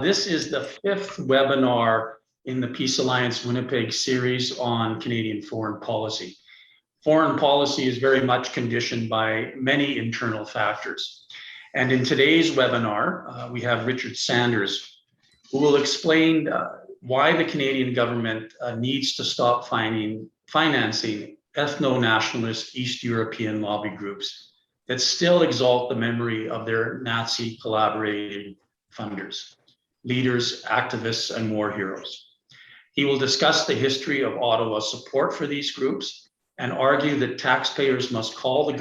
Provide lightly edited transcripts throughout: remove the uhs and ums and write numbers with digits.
This is the fifth webinar in the Peace Alliance Winnipeg series on Canadian foreign policy. Foreign policy is very much conditioned by many internal factors. And in today's webinar, we have Richard Sanders, who will explain why the Canadian government needs to stop financing ethno-nationalist East European lobby groups that still exalt the memory of their Nazi collaborating funders, leaders, activists, and war heroes. He will discuss the history of Ottawa's support for these groups and argue that taxpayers must call on the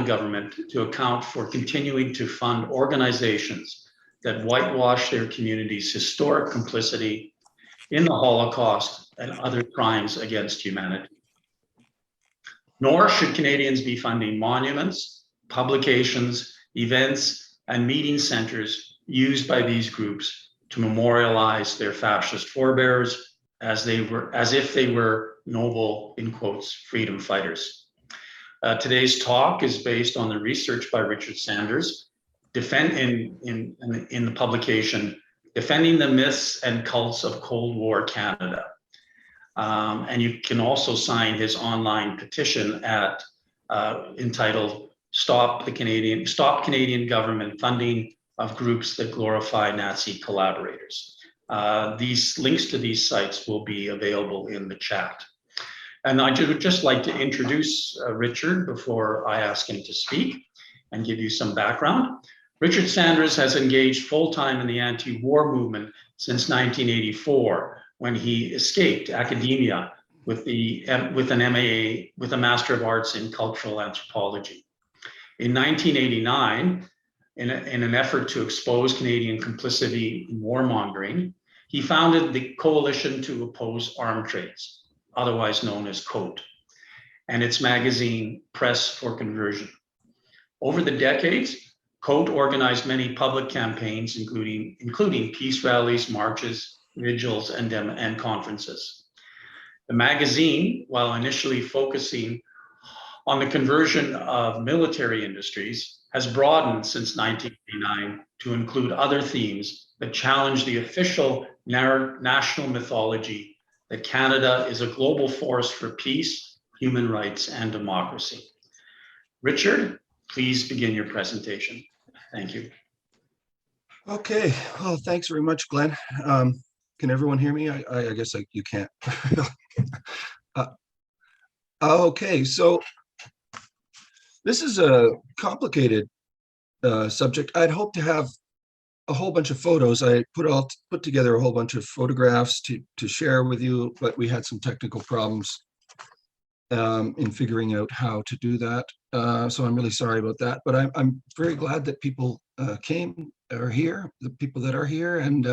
government to account for continuing to fund organizations that whitewash their community's historic complicity in the Holocaust and other crimes against humanity. Nor should Canadians be funding monuments, publications, events, and meeting centers used by these groups to memorialize their fascist forebears as if they were noble, in quotes, freedom fighters. Today's talk is based on the research by Richard Sanders, in the publication Defending the Myths and Cults of Cold War Canada. And you can also sign his online petition at entitled Stop Canadian Government Funding of Groups That Glorify Nazi Collaborators. These links to these sites will be available in the chat. And I would just like to introduce Richard before I ask him to speak and give you some background. Richard Sanders has engaged full-time in the anti-war movement since 1984, when he escaped academia with a Master of Arts in Cultural Anthropology. In 1989, in an effort to expose Canadian complicity in warmongering, he founded the Coalition to Oppose Arm Trades, otherwise known as COAT, and its magazine, Press for Conversion. Over the decades, COAT organized many public campaigns, including peace rallies, marches, vigils, and conferences. The magazine, while initially focusing on the conversion of military industries, has broadened since 1989 to include other themes that challenge the official national mythology that Canada is a global force for peace, human rights, and democracy. Richard, please begin your presentation. Thank you. Okay, well, thanks very much, Glenn. Can everyone hear me? I guess you can't. Okay, so this is a complicated subject. I'd hoped to have a whole bunch of photos. I put together a whole bunch of photographs to share with you, but we had some technical problems in figuring out how to do that. So I'm really sorry about that, but I'm very glad that people are here, the people that are here, and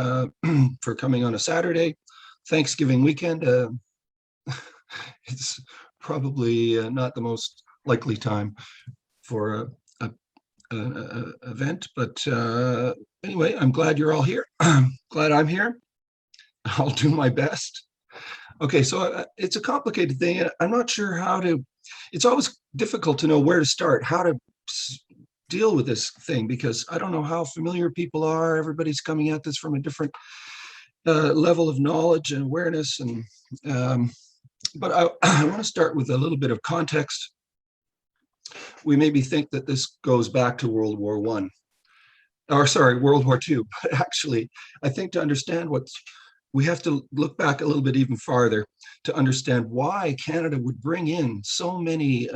for coming on a Saturday, Thanksgiving weekend. It's probably not the most likely time for an event, but anyway, I'm glad you're all here. Glad I'm here. I'll do my best. Okay, so it's a complicated thing. I'm not sure how to, it's always difficult to know where to start, how to deal with this thing, because I don't know how familiar people are. Everybody's coming at this from a different level of knowledge and awareness. And but I want to start with a little bit of context. We maybe think that this goes back to World War I, or sorry, World War II. But actually, I think to understand we have to look back a little bit even farther to understand why Canada would bring in so many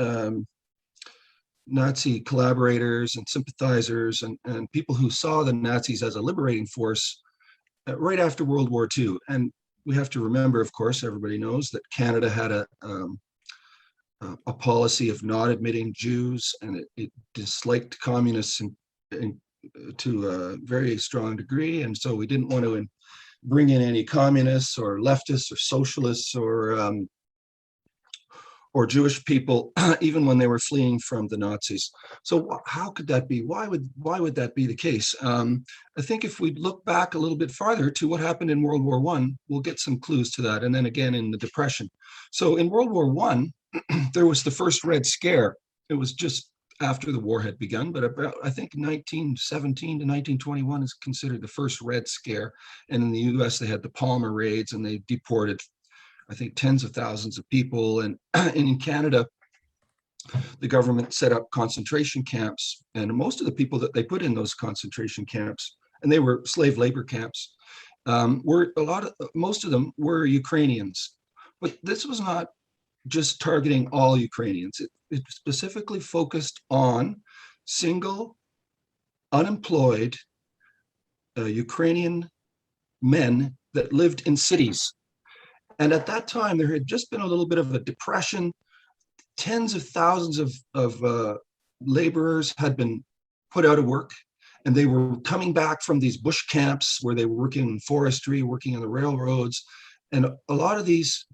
Nazi collaborators and sympathizers and people who saw the Nazis as a liberating force right after World War II. And we have to remember, of course, everybody knows that Canada had a policy of not admitting Jews, and it disliked communists to a very strong degree. And so we didn't want to bring in any communists or leftists or socialists or Jewish people, even when they were fleeing from the Nazis. So how could that be? Why would that be the case? I think if we look back a little bit farther to what happened in World War I, we'll get some clues to that. And then again in the Depression. So in World War I, there was the first Red Scare. It was just after the war had begun, but about, I think 1917 to 1921 is considered the first Red Scare. And in the US, they had the Palmer raids, and they deported, I think, tens of thousands of people. And in Canada, the government set up concentration camps, and most of the people that they put in those concentration camps, and they were slave labor camps, were most of them were Ukrainians. But this was not just targeting all Ukrainians. It specifically focused on single, unemployed Ukrainian men that lived in cities. And at that time, there had just been a little bit of a depression. Tens of thousands of laborers had been put out of work, and they were coming back from these bush camps where they were working in forestry, working on the railroads. And a lot of these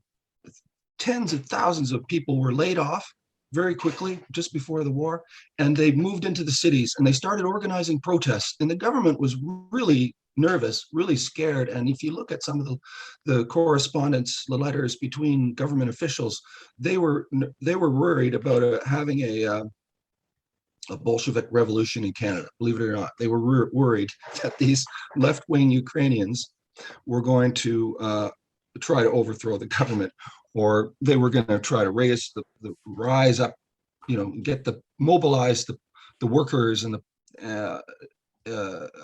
tens of thousands of people were laid off very quickly just before the war, and they moved into the cities and they started organizing protests. And the government was really nervous, really scared. And if you look at some of the correspondence, the letters between government officials, they were worried about having a Bolshevik revolution in Canada. Believe it or not, they were worried that these left-wing Ukrainians were going to try to overthrow the government, or they were going to try to rise up, mobilize the workers and the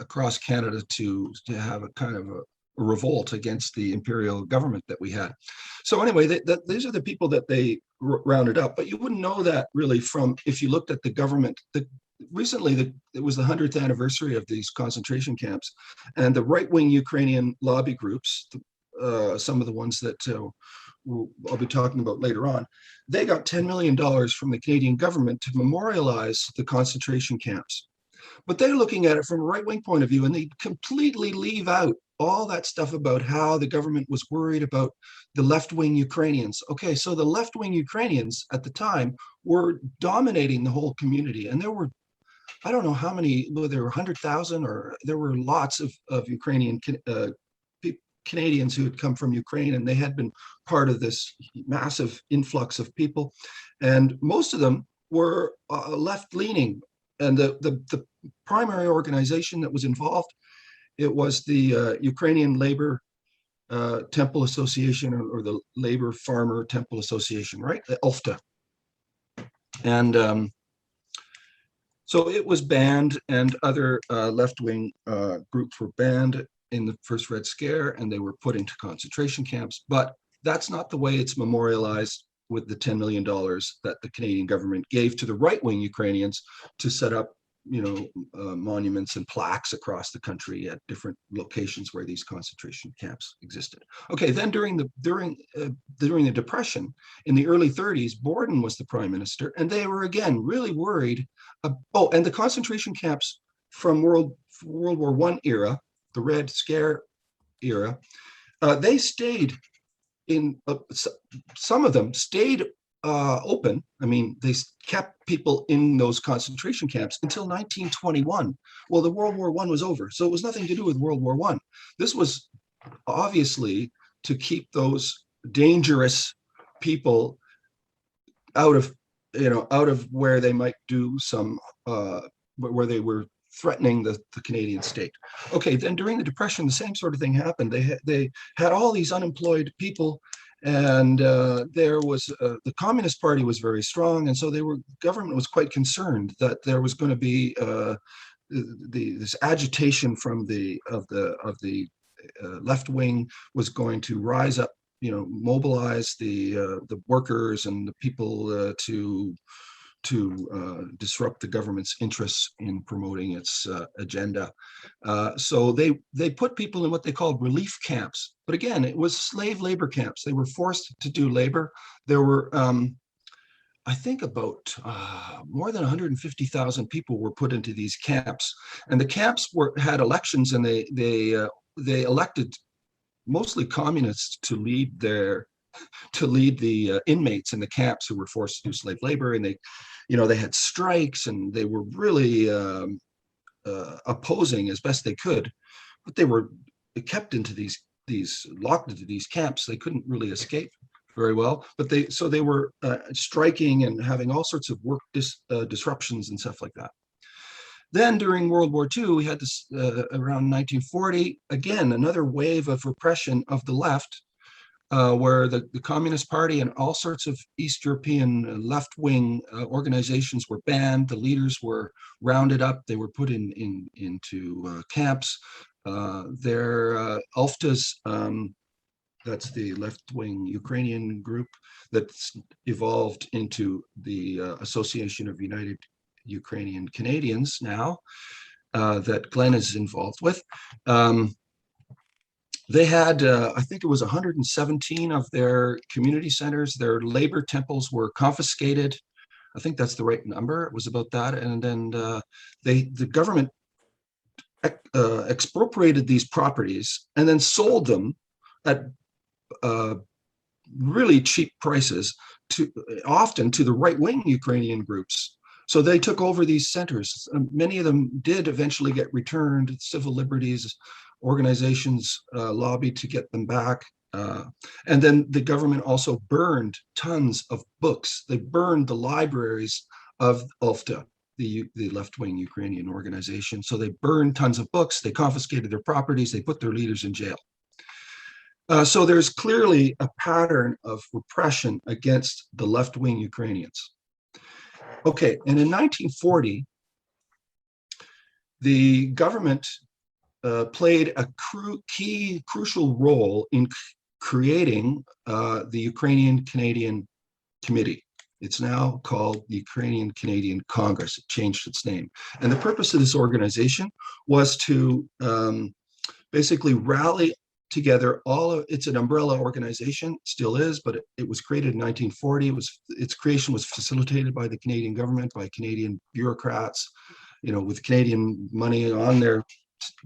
across Canada to have a kind of a revolt against the imperial government that we had. So anyway, these are the people that they rounded up, but you wouldn't know that really from if you looked at the government. Recently, it was the 100th anniversary of these concentration camps, and the right-wing Ukrainian lobby groups, some of the ones that I'll be talking about later on, they got $10 million from the Canadian government to memorialize the concentration camps. But they're looking at it from a right-wing point of view, and they completely leave out all that stuff about how the government was worried about the left-wing Ukrainians. Okay, so the left-wing Ukrainians at the time were dominating the whole community, and there were, I don't know how many, there were 100,000, or there were lots of Ukrainian Canadians who had come from Ukraine, and they had been part of this massive influx of people, and most of them were left-leaning. And the primary organization that was involved, it was the Ukrainian Labor Temple Association, or the Labor Farmer Temple Association, right? The ULFTA. And so it was banned, and other left-wing groups were banned in the first Red Scare, and they were put into concentration camps. But that's not the way it's memorialized with the $10 million that the Canadian government gave to the right-wing Ukrainians to set up, monuments and plaques across the country at different locations where these concentration camps existed. Okay, then during the Depression in the early 30s, Borden was the prime minister, and they were again really worried. And the concentration camps from World War I era, the Red Scare era, they stayed in, some of them stayed open. I mean, they kept people in those concentration camps until 1921. Well, the World War I was over, so it was nothing to do with World War I. This was obviously to keep those dangerous people out of where they might do some, where they were threatening the Canadian state. Okay, then during the Depression, the same sort of thing happened. They had all these unemployed people, and there was the Communist Party was very strong, and so government was quite concerned that there was going to be this agitation from the left wing was going to rise up, mobilize the workers and the people to disrupt the government's interests in promoting its agenda. So they put people in what they called relief camps. But again, it was slave labor camps. They were forced to do labor. There were, I think, about more than 150,000 people were put into these camps. And the camps had elections, and they elected mostly communists to lead the inmates in the camps who were forced to do slave labor. And they had strikes, and they were really opposing as best they could, but they were kept into locked into these camps. They couldn't really escape. very well, but they were striking and having all sorts of work disruptions and stuff like that. Then during World War II, we had this around 1940, again, another wave of repression of the left, where the Communist Party and all sorts of East European left-wing organizations were banned. The leaders were rounded up. They were put into camps. Their ULFTAs, that's the left-wing Ukrainian group that's evolved into the Association of United Ukrainian Canadians now, that Glenn is involved with. They had, I think it was 117 of their community centers. Their labor temples were confiscated. I think that's the right number. It was about that. And then the government expropriated these properties and then sold them at really cheap prices, often to the right-wing Ukrainian groups. So they took over these centers. Many of them did eventually get returned. Civil liberties organizations lobbied to get them back. And then the government also burned tons of books. They burned the libraries of ULFTA, the left-wing Ukrainian organization. So they burned tons of books. They confiscated their properties. They put their leaders in jail. So there's clearly a pattern of repression against the left-wing Ukrainians. Okay, and in 1940, the government played a crucial role in creating the Ukrainian-Canadian Committee. It's now called the Ukrainian-Canadian Congress. It changed its name. And the purpose of this organization was to basically rally together it's an umbrella organization, still is, but it was created in 1940. Its creation was facilitated by the Canadian government, by Canadian bureaucrats, with Canadian money on their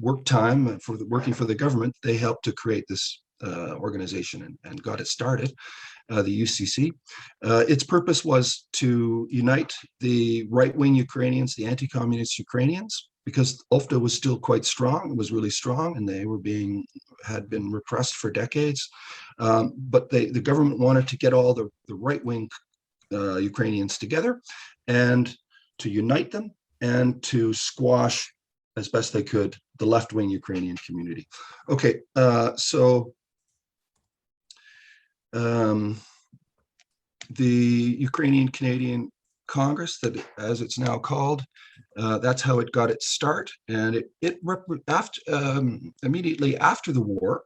work time working for the government. They helped to create this organization and got it started, the UCC. Its purpose was to unite the right-wing Ukrainians, the anti-communist Ukrainians, because ULFTA was still quite strong. It was really strong, and they had been repressed for decades. But the government wanted to get all the right-wing Ukrainians together and to unite them and to squash as best they could the left-wing Ukrainian community. Okay, so the Ukrainian-Canadian Congress, that as it's now called, that's how it got its start. And immediately after the war,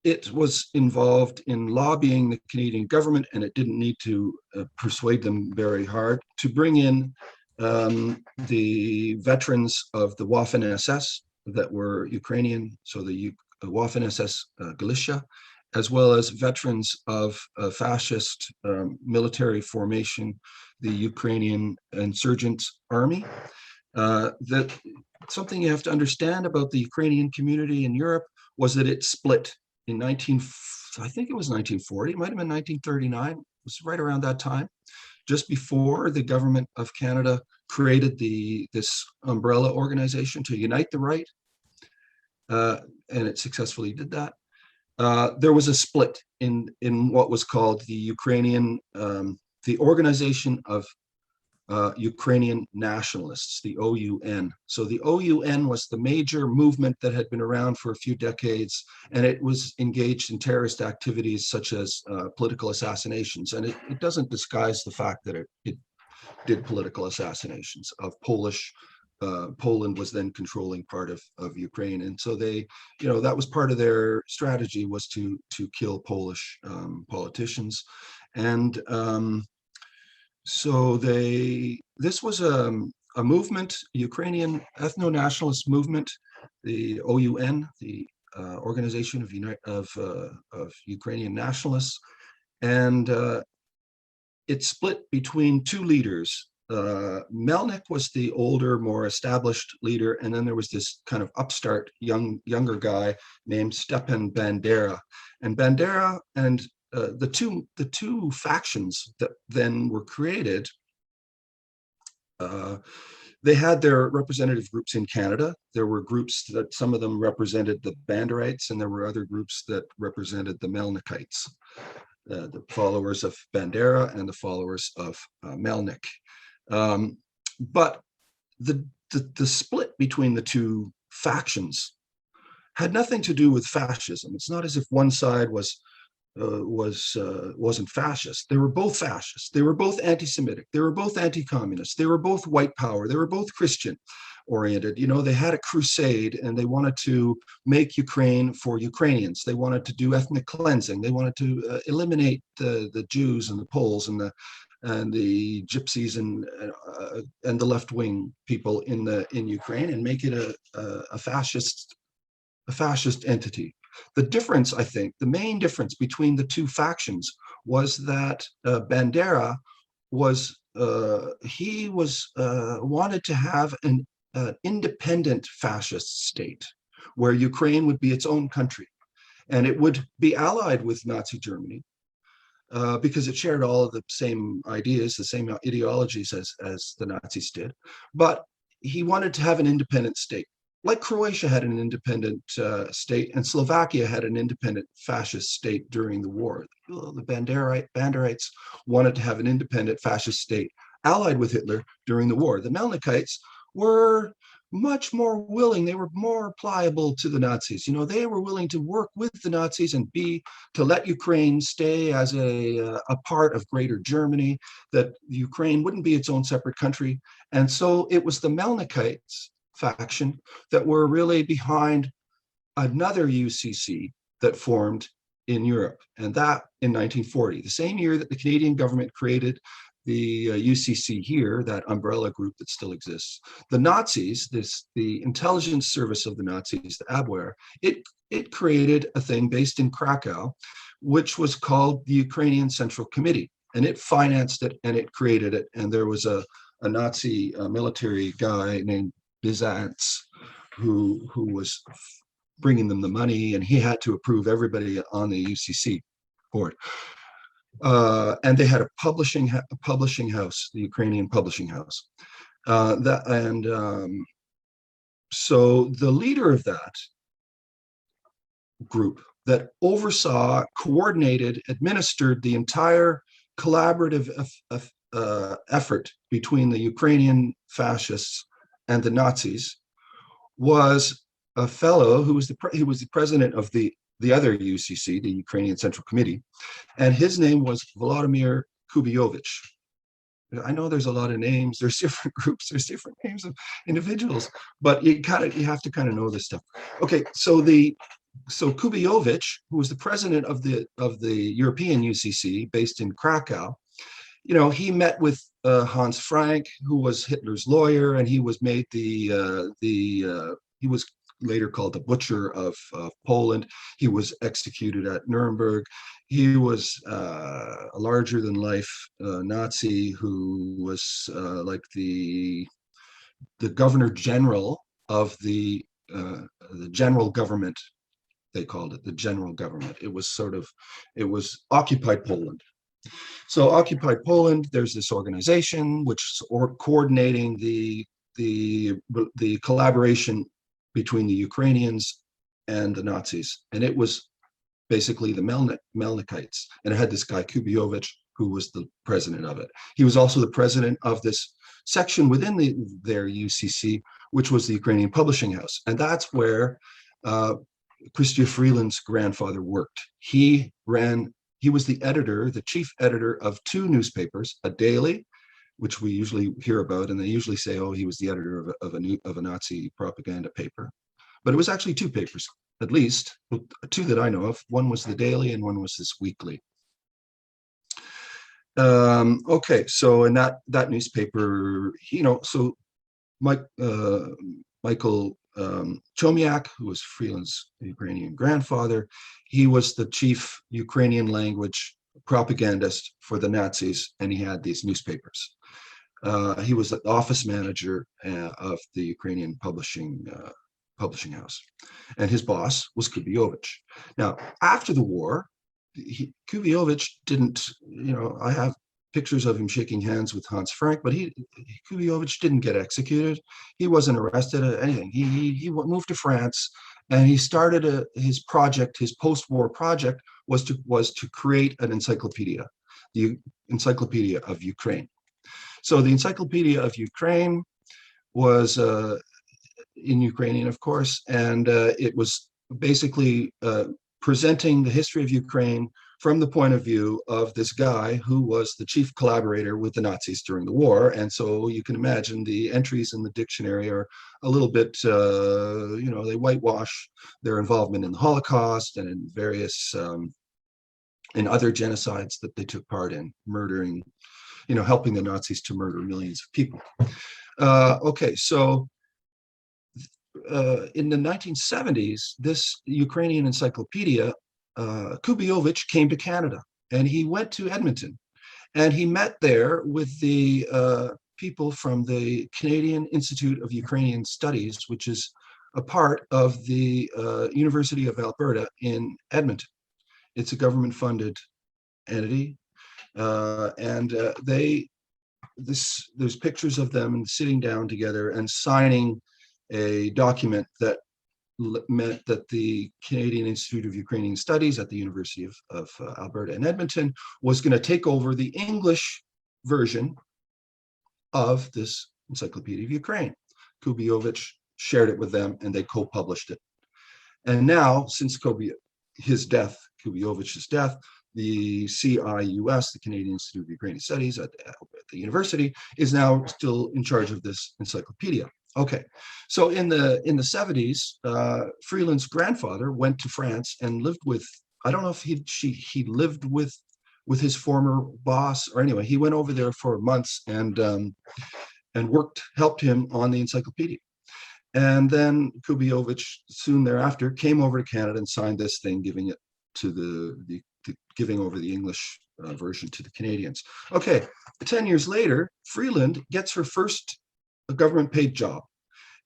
it was involved in lobbying the Canadian government, and it didn't need to persuade them very hard to bring in the veterans of the Waffen-SS that were Ukrainian, so the Waffen-SS Galicia, as well as veterans of fascist military formation, the Ukrainian Insurgent Army. That something you have to understand about the Ukrainian community in Europe was that it split in I think it was 1940, it might have been 1939, it was right around that time, just before the government of Canada created this umbrella organization to unite the right, and it successfully did that. There was a split in what was called the the Organization of Ukrainian Nationalists, the OUN. So the OUN was the major movement that had been around for a few decades, and it was engaged in terrorist activities such as political assassinations. And it doesn't disguise the fact that it did political assassinations of Poland was then controlling part of Ukraine. And so that was part of their strategy, was to kill Polish politicians. And so this was a movement, Ukrainian ethno-nationalist movement, the OUN, the Organization of Ukrainian Nationalists, and it split between two leaders. Melnik was the older, more established leader, and then there was this kind of upstart younger guy named Stepan Bandera. And Bandera and the two factions that then were created They had their representative groups in Canada. There were groups that some of them represented the Banderites, and there were other groups that represented the Melnikites, the followers of Bandera and the followers of Melnik. But the split between the two factions had nothing to do with fascism. It's not as if one side wasn't fascist. They were both fascist. They were both anti-Semitic. They were both anti-communist. They were both white power. They were both Christian oriented. You know, they had a crusade and they wanted to make Ukraine for Ukrainians. They wanted to do ethnic cleansing. They wanted to eliminate the Jews and the Poles and the Gypsies and the left-wing people in Ukraine and make it a fascist entity. The difference, I think, the main difference between the two factions was that Bandera wanted to have an independent fascist state where Ukraine would be its own country, and it would be allied with Nazi Germany because it shared all of the same ideas, the same ideologies as the Nazis did. But he wanted to have an independent state. Like Croatia had an independent state, and Slovakia had an independent fascist state during the war. The Banderites wanted to have an independent fascist state allied with Hitler during the war. The Melnikites were much more willing. They were more pliable to the Nazis. You know, they were willing to work with the Nazis and to let Ukraine stay as a part of Greater Germany, that Ukraine wouldn't be its own separate country. And so it was the Melnikites faction that were really behind another UCC that formed in Europe, and that in 1940, the same year that the Canadian government created the UCC here, that umbrella group that still exists. The Nazis, the intelligence service of the Nazis, the Abwehr, it created a thing based in Krakow, which was called the Ukrainian Central Committee, and it financed it and it created it. And there was a Nazi military guy named Byzantz, who was bringing them the money, and he had to approve everybody on the UCC board. And they had a publishing house, the Ukrainian publishing house. So the leader of that group that oversaw, coordinated, administered the entire collaborative effort between the Ukrainian fascists and the Nazis was a fellow who was the president of the other UCC, the Ukrainian Central Committee, and his name was Vladimir Kubiovich. I know there's a lot of names, there's different groups, there's different names of individuals, but you have to kind of know this stuff. Okay, so Kubiovich, who was the president of the European UCC based in Krakow, you know, he met with Hans Frank, who was Hitler's lawyer, and he was made he was later called the Butcher of Poland. He was executed at Nuremberg. He was a larger-than-life Nazi who was like the governor general of the general government. They called it the general government. It was occupied Poland. So occupied Poland, there's this organization which is coordinating the collaboration between the Ukrainians and the Nazis. And it was basically the Melnikites. And it had this guy, Kubiovich, who was the president of it. He was also the president of this section within their UCC, which was the Ukrainian Publishing House. And that's where Chrystia Freeland's grandfather worked. He was the chief editor of two newspapers, a daily, which we usually hear about, and they usually say, oh, he was the editor of a Nazi propaganda paper. But it was actually two papers, at least, two that I know of. One was the daily and one was this weekly. Okay, so in that newspaper, you know, so Michael Chomiak, who was Freeland's Ukrainian grandfather, he was the chief Ukrainian language propagandist for the Nazis, and he had these newspapers. He was the office manager of the Ukrainian publishing house, and his boss was Kubiovich. Now, after the war, Kubiovich didn't, you know, I have pictures of him shaking hands with Hans Frank, but Kubiovich didn't get executed. He wasn't arrested or anything. He moved to France, and he started his project. His post-war project was to create an encyclopedia, the Encyclopedia of Ukraine. So the Encyclopedia of Ukraine was in Ukrainian, of course, and it was basically presenting the history of Ukraine from the point of view of this guy who was the chief collaborator with the Nazis during the war. And so you can imagine the entries in the dictionary are a little bit, they whitewash their involvement in the Holocaust and in various, in other genocides that they took part in, murdering, helping the Nazis to murder millions of people. Okay, so in the 1970s, this Ukrainian encyclopedia, Kubiovich came to Canada, and he went to Edmonton, and he met there with the people from the Canadian Institute of Ukrainian Studies, which is a part of the University of Alberta in Edmonton. It's a government-funded entity, and there's pictures of them sitting down together and signing a document that meant that the Canadian Institute of Ukrainian Studies at the University of Alberta in Edmonton was going to take over the English version of this Encyclopedia of Ukraine. Kubiovich shared it with them, and they co-published it. And now, since Kubiovich's death, the CIUS, the Canadian Institute of Ukrainian Studies at the university, is now still in charge of this encyclopedia. Okay, so in the 70s, Freeland's grandfather went to France and lived with, I don't know if he lived with his former boss, or anyway, he went over there for months and helped him on the encyclopedia. And then Kubiovich soon thereafter came over to Canada and signed this thing, giving it to giving over the English version to the Canadians. Okay, 10 years later, Freeland gets her first government paid job,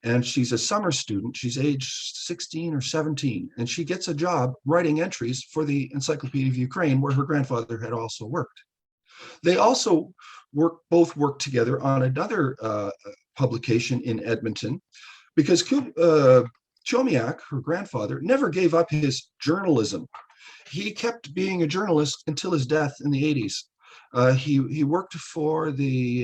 and she's a summer student. She's age 16 or 17, and she gets a job writing entries for the Encyclopedia of Ukraine, where her grandfather had also worked. They also both worked together on another publication in Edmonton, because Chomiak, her grandfather, never gave up his journalism. He kept being a journalist until his death in the 80s. He worked for he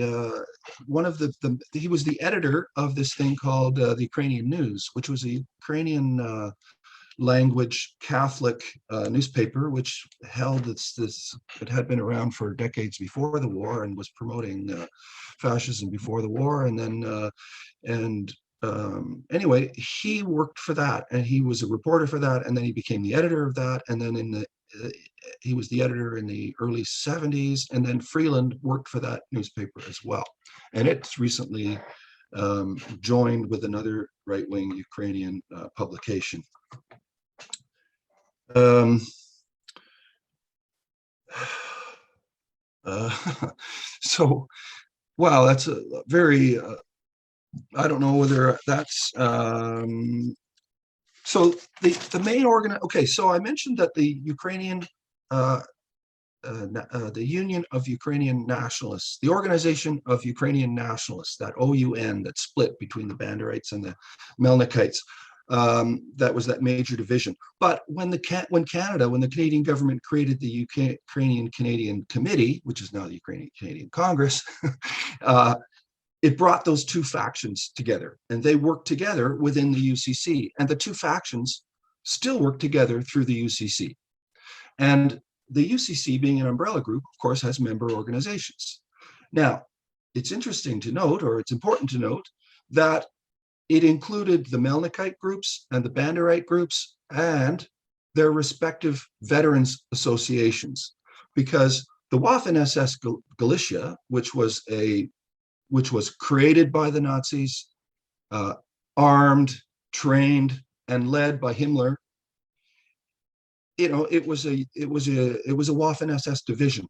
was the editor of this thing called the Ukrainian News, which was a Ukrainian language Catholic newspaper, which held it had been around for decades before the war and was promoting fascism before the war. And then anyway, he worked for that, and he was a reporter for that, and then he became the editor of that, and then he was the editor in the early 70s, and then Freeland worked for that newspaper as well. And it's recently joined with another right-wing Ukrainian publication. So, wow, that's a very I don't know whether that's so the main organ. Okay, so I mentioned that the Ukrainian the Union of Ukrainian Nationalists, the Organization of Ukrainian Nationalists, that OUN that split between the Banderites and the Melnikites, that was that major division. But when the Canadian government created the Ukrainian Canadian Committee, which is now the Ukrainian Canadian Congress, it brought those two factions together, and they worked together within the UCC, and the two factions still work together through the UCC. And the UCC, being an umbrella group, of course, has member organizations. Now, it's interesting to note, or it's important to note, that it included the Melnikite groups and the Banderite groups and their respective veterans associations, because the Waffen-SS Galicia, which was created by the Nazis, armed, trained, and led by Himmler, it was a Waffen-SS division.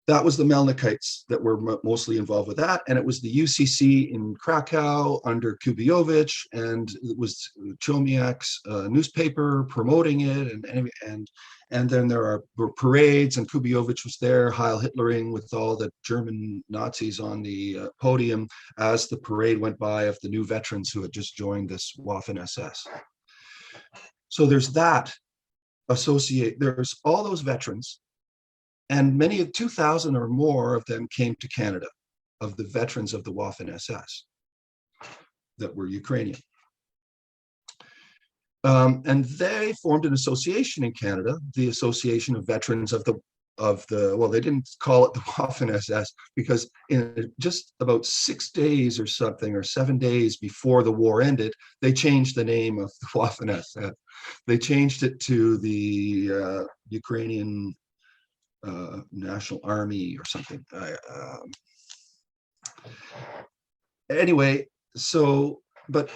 that was the Melnikites that were mostly involved with that. And it was the UCC in Krakow under Kubiovich, and it was Chomiak's newspaper promoting it. And then were parades, and Kubiovich was there, Heil Hitlering, with all the German Nazis on the podium as the parade went by of the new veterans who had just joined this Waffen-SS. So there's that there's all those veterans, and many of 2,000 or more of them came to Canada, of the veterans of the Waffen-SS that were Ukrainian. And they formed an association in Canada, the Association of Veterans of the, well, they didn't call it the Waffen-SS, because in just about 6 days or something, or 7 days before the war ended, they changed the name of the Waffen-SS. They changed it to the Ukrainian National Army or something. Anyway, so, but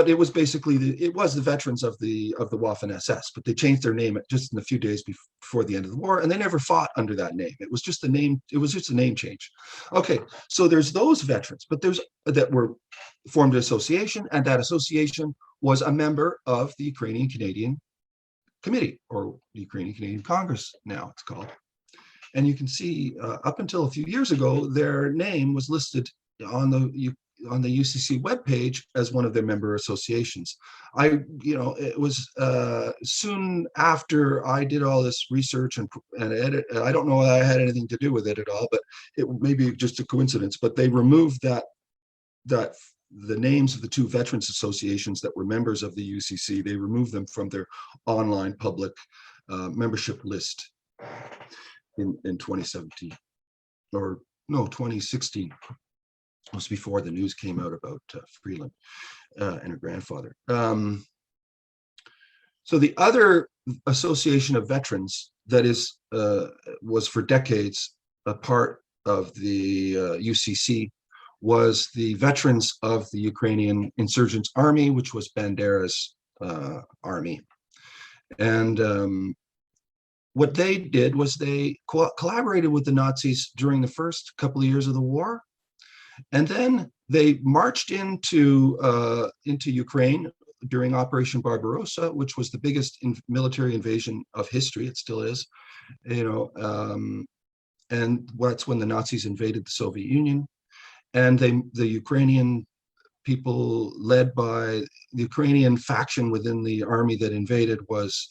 it was basically it was the veterans of the Waffen-SS, but they changed their name just in a few days before the end of the war, and they never fought under that name. It was just a name. It was just a name change. Okay, so there's those veterans, but there's that were formed an association, and that association was a member of the Ukrainian Canadian Committee, or the Ukrainian Canadian Congress now it's called. And you can see up until a few years ago, their name was listed on the UCC webpage as one of their member associations. It was soon after I did all this research and edit. I don't know that I had anything to do with it at all, but it may be just a coincidence. But they removed that the names of the two veterans associations that were members of the UCC. They removed them from their online public membership list in 2017, or no, 2016. It was before the news came out about Freeland and her grandfather. So the other association of veterans that was for decades a part of the UCC was the veterans of the Ukrainian Insurgents Army, which was Bandera's army. And what they did was they collaborated with the Nazis during the first couple of years of the war, and then they marched into Ukraine during Operation Barbarossa, which was the biggest military invasion of history. It still is, and that's when the Nazis invaded the Soviet Union, and the Ukrainian people, led by the Ukrainian faction within the army that invaded, was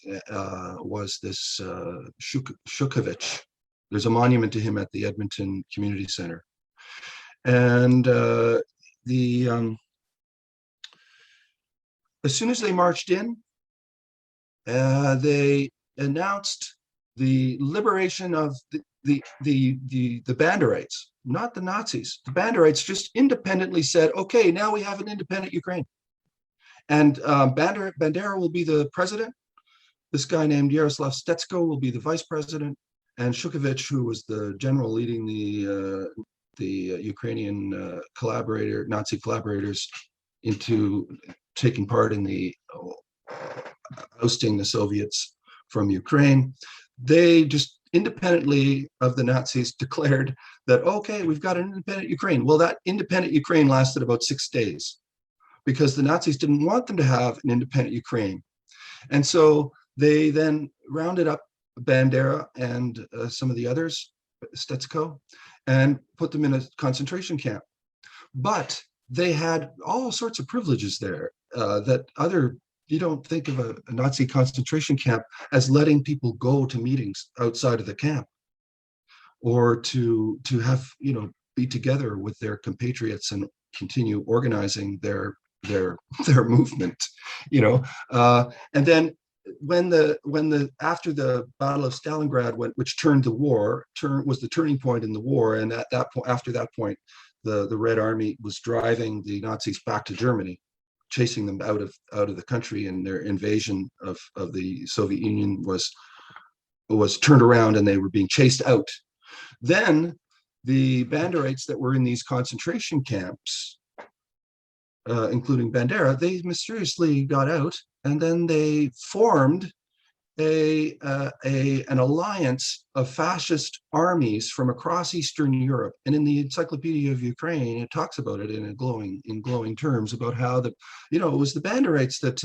this Shukovich. There's a monument to him at the Edmonton Community Center. And as soon as they marched in, they announced the liberation of the Banderites, not the Nazis. The Banderites just independently said, okay, now we have an independent Ukraine. And Bandera will be the president. This guy named Yaroslav Stetsko will be the vice president. And Shukovich, who was the general leading the Ukrainian Nazi collaborators into taking part in the ousting the Soviets from Ukraine, they just independently of the Nazis declared that, okay, we've got an independent Ukraine. Well, that independent Ukraine lasted about 6 days because the Nazis didn't want them to have an independent Ukraine. And so they then rounded up Bandera and some of the others, Stetsko, and put them in a concentration camp. But they had all sorts of privileges there you don't think of a Nazi concentration camp as letting people go to meetings outside of the camp, or to have, be together with their compatriots and continue organizing their movement, and then after the Battle of Stalingrad, which turned the war, was the turning point in the war, and at that point, after that point, the Red Army was driving the Nazis back to Germany, chasing them out of the country, and their invasion of the Soviet Union was turned around, and they were being chased out. Then the Banderites that were in these concentration camps, including Bandera, they mysteriously got out, and then they formed an alliance of fascist armies from across Eastern Europe. And in the Encyclopedia of Ukraine, it talks about it in glowing terms about how it was the Banderites that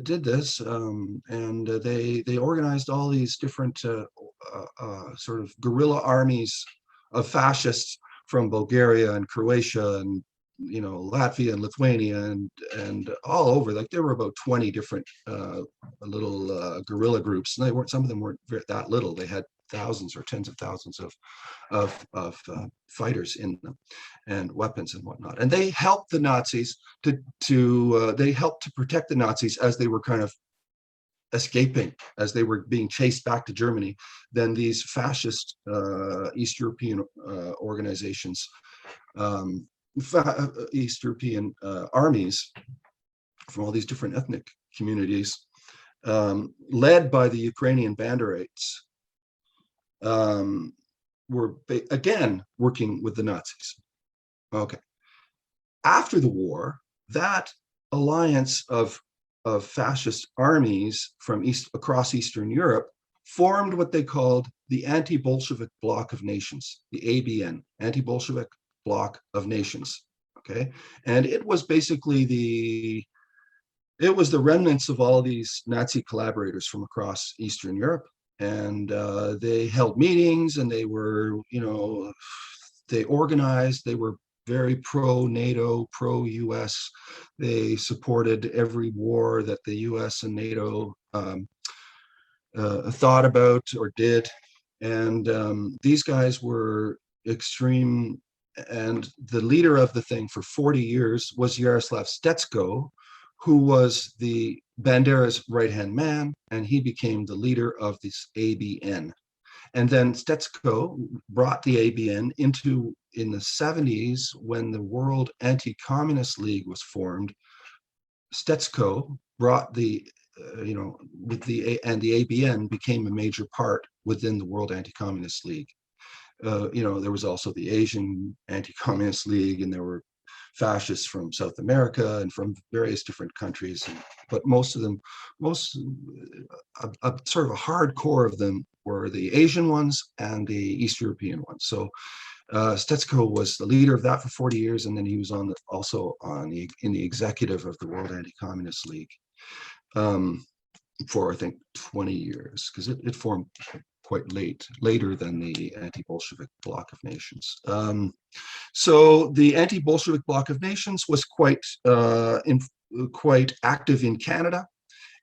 did this, and they organized all these different sort of guerrilla armies of fascists from Bulgaria and Croatia and Latvia and Lithuania and all over. Like there were about 20 different little guerrilla groups, and some of them weren't that little. They had thousands or tens of thousands of fighters in them and weapons and whatnot. And they helped the Nazis they helped to protect the Nazis as they were kind of escaping, as they were being chased back to Germany. Then these fascist East European organizations, East European armies from all these different ethnic communities, led by the Ukrainian Banderites, were again working with the Nazis. Okay. After the war, that alliance of fascist armies from across Eastern Europe formed what they called the Anti-Bolshevik Bloc of Nations, the ABN, Anti-Bolshevik Bloc of Nations. Okay, and it was basically the remnants of all these Nazi collaborators from across Eastern Europe, and they held meetings, and they were, they organized. They were very pro-NATO, pro-US. They supported every war that the US and NATO thought about or did. And these guys were extreme. And the leader of the thing for 40 years was Yaroslav Stetsko, who was the Bandera's right-hand man, and he became the leader of this ABN. And then Stetsko brought the ABN in the 70s, when the World Anti-Communist League was formed. Stetsko brought the ABN became a major part within the World Anti-Communist League. There was also the Asian Anti-Communist League, and there were fascists from South America and from various different countries. But most of them, sort of a hardcore of them were the Asian ones and the East European ones. So Stetsko was the leader of that for 40 years, and then he was also in the executive of the World Anti-Communist League for, I think, 20 years, because it formed quite later than the Anti-Bolshevik Bloc of Nations. So the Anti-Bolshevik Bloc of Nations was quite active in Canada,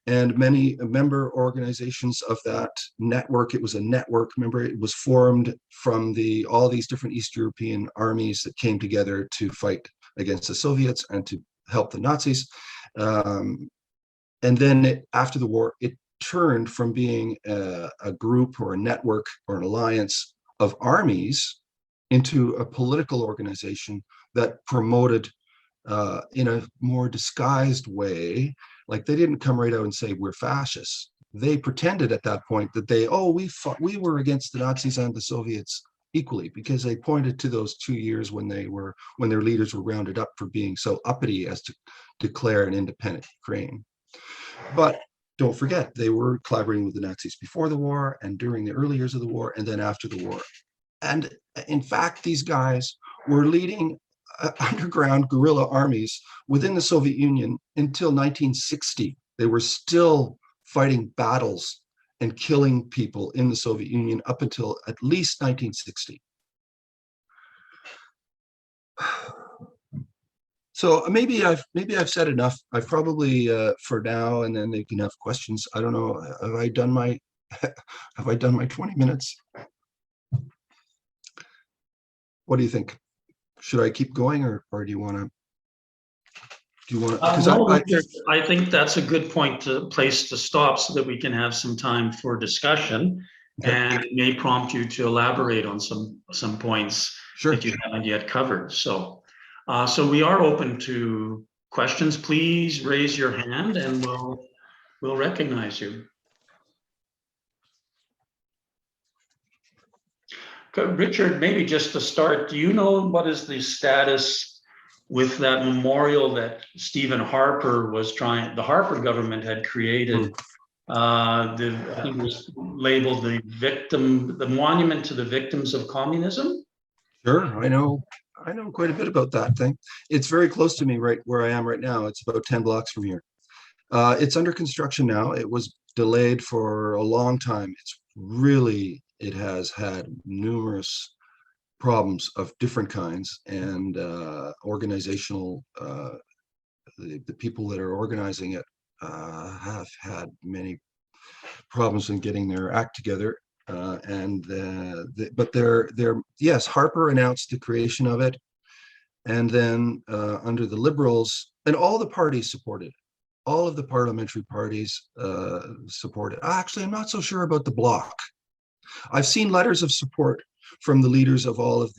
and many member organizations of that network. It was a network. Remember, it was formed from all these different East European armies that came together to fight against the Soviets and to help the Nazis. And then after the war, it turned from being a group or a network or an alliance of armies into a political organization that promoted in a more disguised way. Like, they didn't come right out and say we're fascists. They pretended at that point that we were against the Nazis and the Soviets equally, because they pointed to those 2 years when their leaders were rounded up for being so uppity as to declare an independent Ukraine. But don't forget, they were collaborating with the Nazis before the war and during the early years of the war and then after the war. And in fact, these guys were leading underground guerrilla armies within the Soviet Union until 1960. They were still fighting battles and killing people in the Soviet Union up until at least 1960. So maybe I've said enough. I've probably for now, and then they can have questions. I don't know. Have I done my 20 minutes? What do you think? Should I keep going, or do you want to? I think that's a good place to stop, so that we can have some time for discussion, and it may prompt you to elaborate on some points that you haven't yet covered. So we are open to questions. Please raise your hand, and we'll recognize you. Richard, maybe just to start, do you know what is the status with that memorial that Stephen Harper the Harper government had created I think it was labeled the monument to the victims of communism. Sure, I know quite a bit about that thing. It's very close to me, right where I am right now. It's about 10 blocks from here. It's under construction now. It was delayed for a long time. It has had numerous problems of different kinds, and organizational, the people that are organizing it have had many problems in getting their act together. But yes, Harper announced the creation of it, and then under the Liberals, and all the parties supported it. All of the parliamentary parties support it. Actually, I'm not so sure about the bloc. I've seen letters of support from the leaders of all of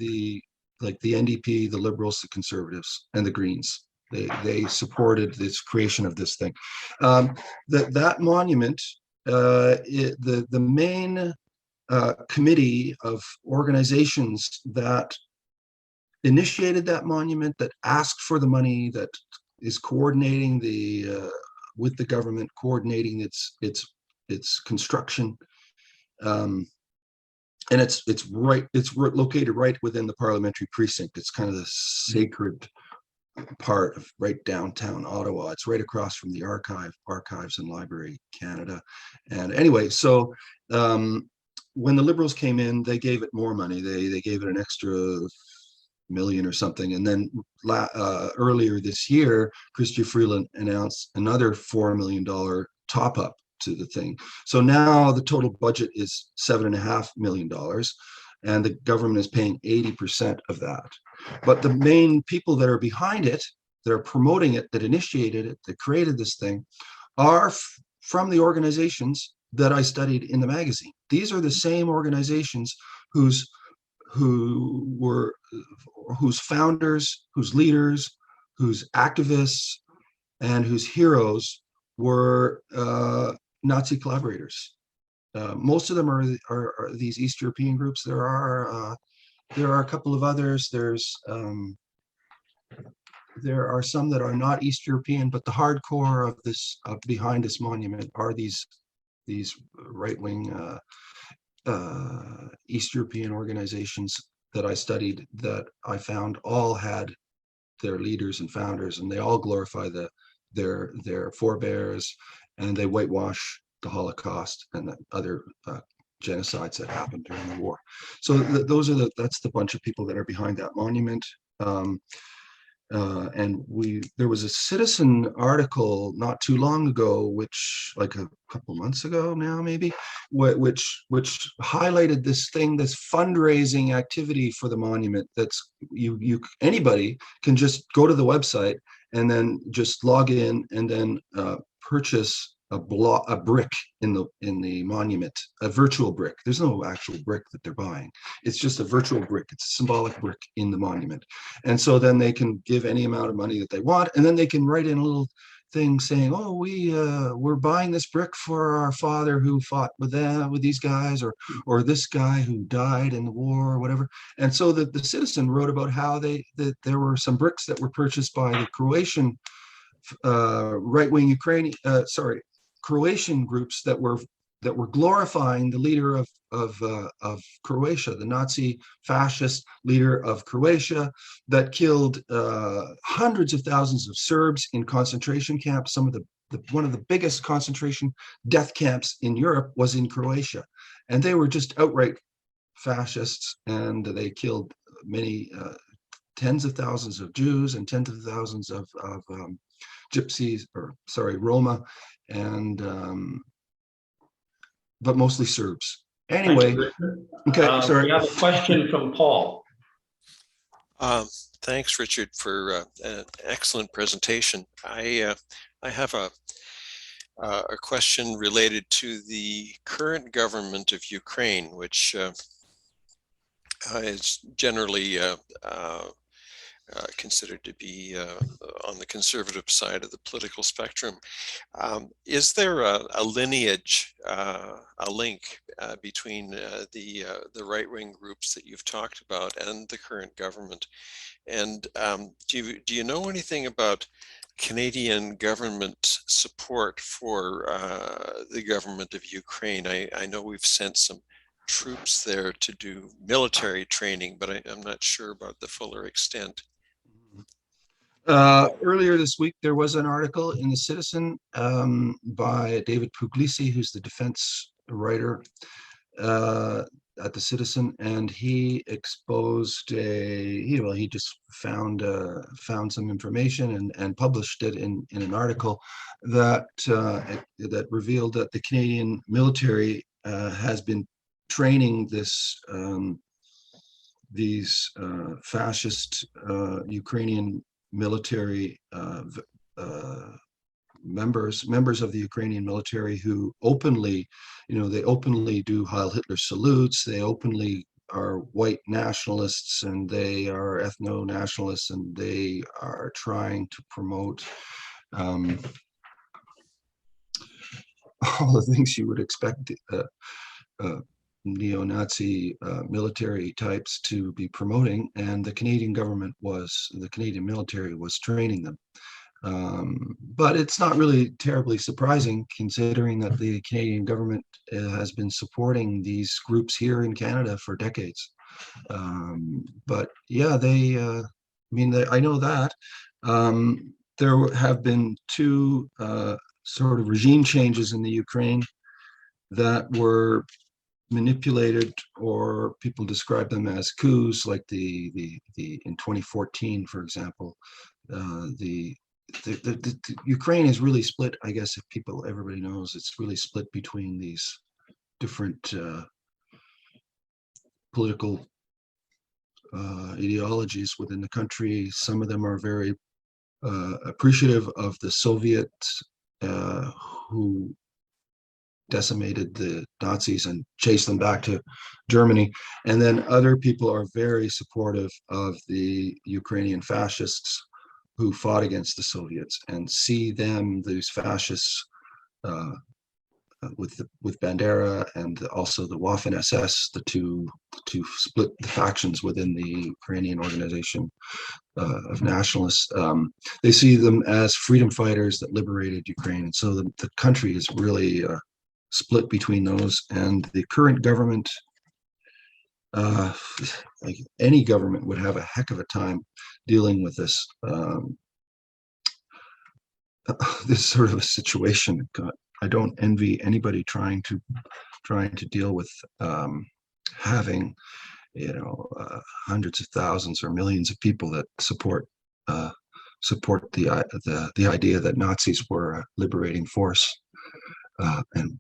like the NDP, the Liberals, the Conservatives, and the Greens. They supported this creation of this thing. That monument, the main committee of organizations that initiated that monument, that asked for the money, that is coordinating with the government, coordinating its construction, and it's located right within the parliamentary precinct. It's kind of the sacred part of right downtown Ottawa. It's right across from the Archives and Library Canada. And anyway, so when the Liberals came in, they gave it more money. They gave it an extra million or something. And then earlier this year, Chrystia Freeland announced another $4 million top up to the thing. So now the total budget is $7.5 million, and the government is paying 80% of that. But the main people that are behind it, that are promoting it, that initiated it, that created this thing, are from the organizations that I studied in the magazine. These are the same organizations whose founders, whose leaders, whose activists, and whose heroes were Nazi collaborators. Most of them are these East European groups. There are a couple of others. There are some that are not East European, but the hardcore of behind this monument are these right-wing East European organizations that I studied, that I found all had their leaders and founders, and they all glorify their forebears, and they whitewash the Holocaust and the other genocides that happened during the war. So that's the bunch of people that are behind that monument. And there was a Citizen article not too long ago, which, like a couple months ago now maybe, which highlighted this fundraising activity for the monument. That's anybody can just go to the website and then just log in and then purchase a brick in the monument, a virtual brick. There's no actual brick that they're buying. It's just a virtual brick. It's a symbolic brick in the monument. And so then they can give any amount of money that they want, and then they can write in a little thing saying, oh, we're buying this brick for our father who fought with these guys, or this guy who died in the war, or whatever. And so the Citizen wrote about how that there were some bricks that were purchased by the Croatian right-wing Croatian groups that were glorifying the leader of Croatia, the Nazi fascist leader of Croatia, that killed hundreds of thousands of Serbs in concentration camps. One of the biggest concentration death camps in Europe was in Croatia, and they were just outright fascists, and they killed many tens of thousands of Jews and tens of thousands of Gypsies, Roma, and but mostly Serbs. Anyway, okay, sorry. We have a question from Paul. Thanks, Richard, for an excellent presentation. I have a question related to the current government of Ukraine, which is generally considered to be on the conservative side of the political spectrum. Is there a lineage, a link between the right-wing groups that you've talked about and the current government? And do you know anything about Canadian government support for the government of Ukraine? I know we've sent some troops there to do military training, but I'm not sure about the fuller extent. Earlier this week, there was an article in the Citizen by David Puglisi, who's the defense writer at the Citizen, and he exposed he just found some information and published it in an article that that revealed that the Canadian military has been training these fascist Ukrainian military members of the Ukrainian military who openly, they openly do Heil Hitler salutes. They openly are white nationalists, and they are ethno-nationalists, and they are trying to promote all the things you would expect neo-Nazi military types to be promoting, and the Canadian military was training them. But it's not really terribly surprising, considering that the Canadian government has been supporting these groups here in Canada for decades. But yeah, I know that. There have been two sort of regime changes in the Ukraine that were manipulated, or people describe them as coups, like the in 2014, for example. The Ukraine is really split, I guess, if everybody knows, it's really split between these different political ideologies within the country. Some of them are very appreciative of the Soviets who decimated the Nazis and chased them back to Germany. And then other people are very supportive of the Ukrainian fascists who fought against the Soviets, and see them, these fascists, with Bandera and also the Waffen-SS, the two split the factions within the Ukrainian organization of nationalists. They see them as freedom fighters that liberated Ukraine, and so the country is really split between those. And the current government, like any government, would have a heck of a time dealing with this this sort of a situation. God, I don't envy anybody trying to deal with having hundreds of thousands or millions of people that support the idea that Nazis were a liberating force, and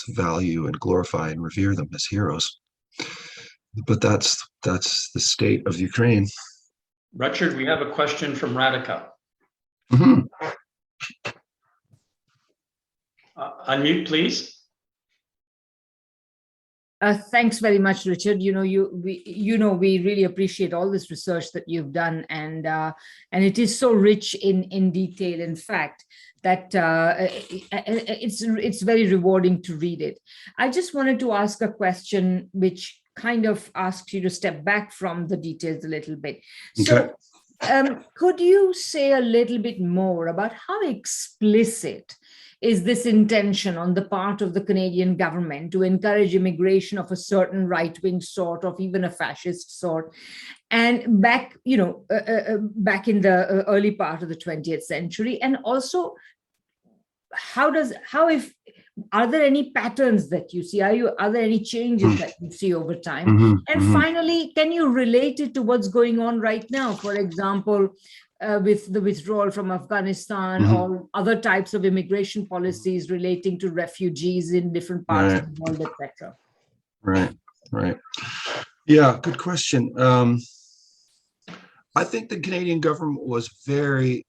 value and glorify and revere them as heroes. But that's the state of Ukraine. Richard, we have a question from Radhika. Mm-hmm. Unmute, please. Thanks very much, Richard. We really appreciate all this research that you've done, and it is so rich in detail. In fact, that it's very rewarding to read it. I just wanted to ask a question which kind of asks you to step back from the details a little bit. Okay. So, could you say a little bit more about how explicit is this intention on the part of the Canadian government to encourage immigration of a certain right-wing sort, of even a fascist sort, and back in the early part of the 20th century? And also, are there any patterns that you see? Are there any changes that you see over time? Mm-hmm, and finally, can you relate it to what's going on right now? For example, with the withdrawal from Afghanistan, or other types of immigration policies relating to refugees in different parts of the world, etc. Right. Yeah, good question. I think the Canadian government was very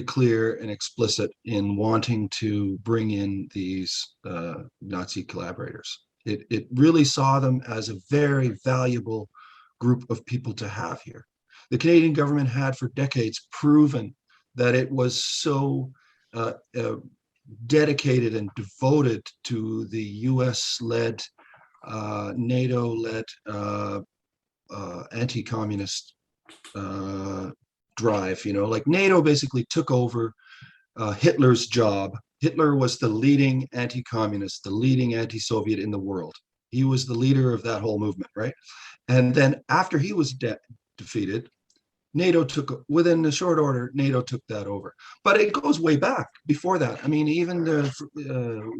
clear and explicit in wanting to bring in these Nazi collaborators. It really saw them as a very valuable group of people to have here. The Canadian government had for decades proven that it was so dedicated and devoted to the US-led, NATO-led, anti-communist drive, like NATO basically took over Hitler's job. Hitler was the leading anti-communist, the leading anti-Soviet in the world. He was the leader of that whole movement, right? And then after he was defeated, NATO took, within a short order, NATO took that over. But it goes way back before that. I mean, even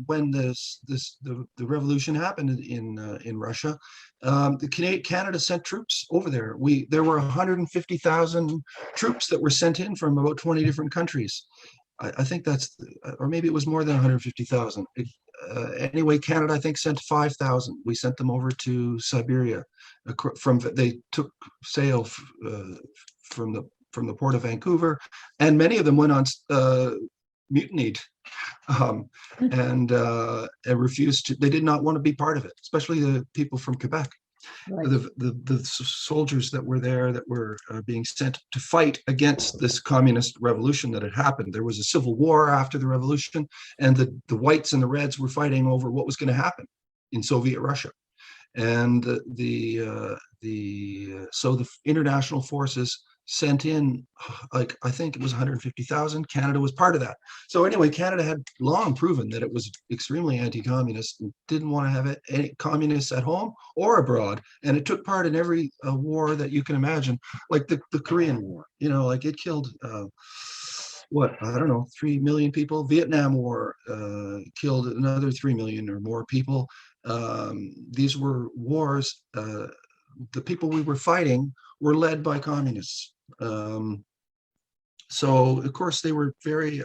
when the revolution happened in Russia, Canada sent troops over there. There were 150,000 troops that were sent in from about 20 different countries. I think that's, or maybe it was more than 150,000. Anyway, Canada, I think, sent 5,000. We sent them over to Siberia. They took sail from the port of Vancouver, and many of them went on mutinied and refused to. They did not want to be part of it, especially the people from Quebec. Right. The soldiers that were there that were being sent to fight against this communist revolution that had happened. There was a civil war after the revolution, and the whites and the reds were fighting over what was going to happen in Soviet Russia. And so the international forces sent in, like, I think it was 150,000. Canada was part of that. So anyway, Canada had long proven that it was extremely anti-communist and didn't want to have any communists at home or abroad. And it took part in every war that you can imagine, like the Korean War. Like it killed, I don't know, 3 million people. Vietnam War killed another 3 million or more people. These were wars. The people we were fighting were led by communists. So of course they were very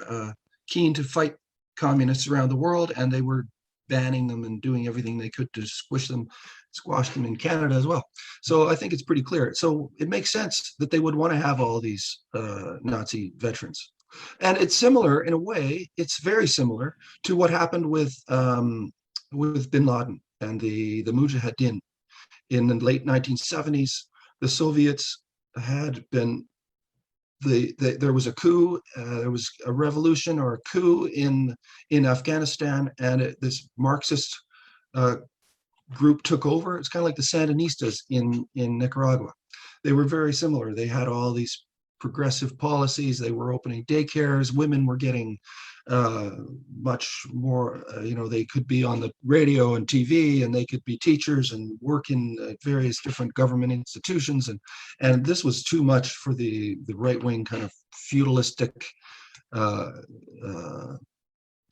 keen to fight communists around the world, and they were banning them and doing everything they could to squash them in Canada as well. So I think it's pretty clear. So it makes sense that they would want to have all these Nazi veterans. And it's similar in a way. It's very similar to what happened with Bin Laden and the Mujahideen in the late 1970s. The Soviets had been, there was a coup, there was a revolution or a coup in Afghanistan, and this Marxist group took over. It's kind of like the Sandinistas in Nicaragua. They were very similar. They had all these progressive policies. They were opening daycares. Women were getting much more, they could be on the radio and TV, and they could be teachers and work in various different government institutions. And this was too much for the right-wing kind of feudalistic,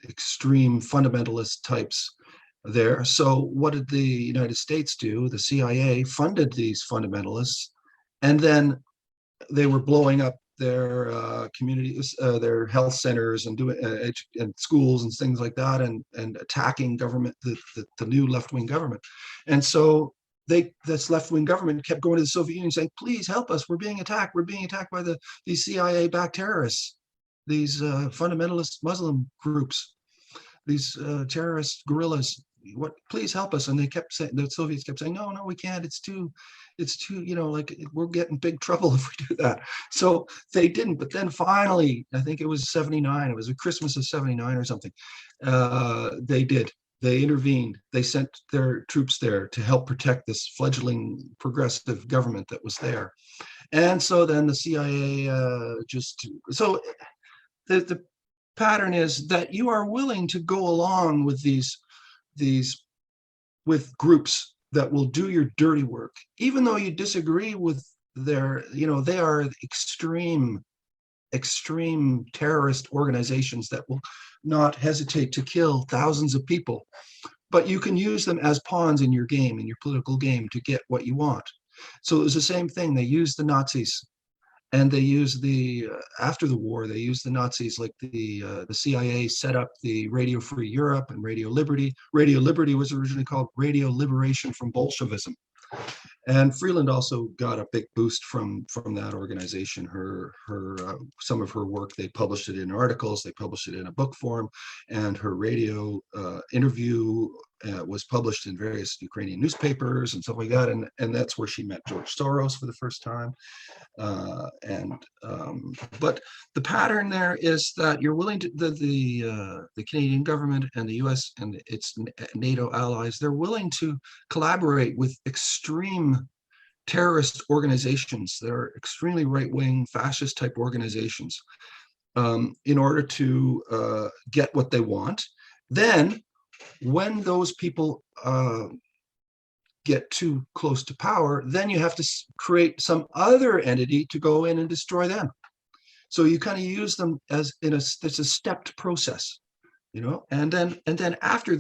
extreme fundamentalist types there. So what did the United States do? The CIA funded these fundamentalists, and then they were blowing up their communities, their health centers, and doing and schools and things like that, and attacking government, the new left-wing government. And so this left-wing government kept going to the Soviet Union saying, "Please help us. We're being attacked. We're being attacked by these CIA-backed terrorists, these fundamentalist Muslim groups, these terrorist guerrillas. Please help us." And they kept saying, the Soviets kept saying, no, we can't. It's too, like, we'll get in big trouble if we do that. So they didn't. But then finally, I think it was 79, it was a Christmas of 79 or something. They did. They intervened. They sent their troops there to help protect this fledgling progressive government that was there. And so then the CIA so the pattern is that you are willing to go along with these with groups that will do your dirty work, even though you disagree with their, they are extreme terrorist organizations that will not hesitate to kill thousands of people, but you can use them as pawns in your game, in your political game, to get what you want. So it was the same thing. They used the Nazis, and they used after the war, they used the Nazis, like the CIA set up the Radio Free Europe and Radio Liberty. Radio Liberty was originally called Radio Liberation from Bolshevism. And Freeland also got a big boost from that organization. Some of her work, they published it in articles, they published it in a book form, and her radio interview was published in various Ukrainian newspapers and stuff like that. And that's where she met George Soros for the first time. But the pattern there is that you're willing to, the Canadian government and the US and its NATO allies, they're willing to collaborate with extreme terrorist organizations that are extremely right-wing, fascist-type organizations in order to get what they want. Then, when those people get too close to power, then you have to create some other entity to go in and destroy them. So you kind of use them as it's a stepped process, you know. And then after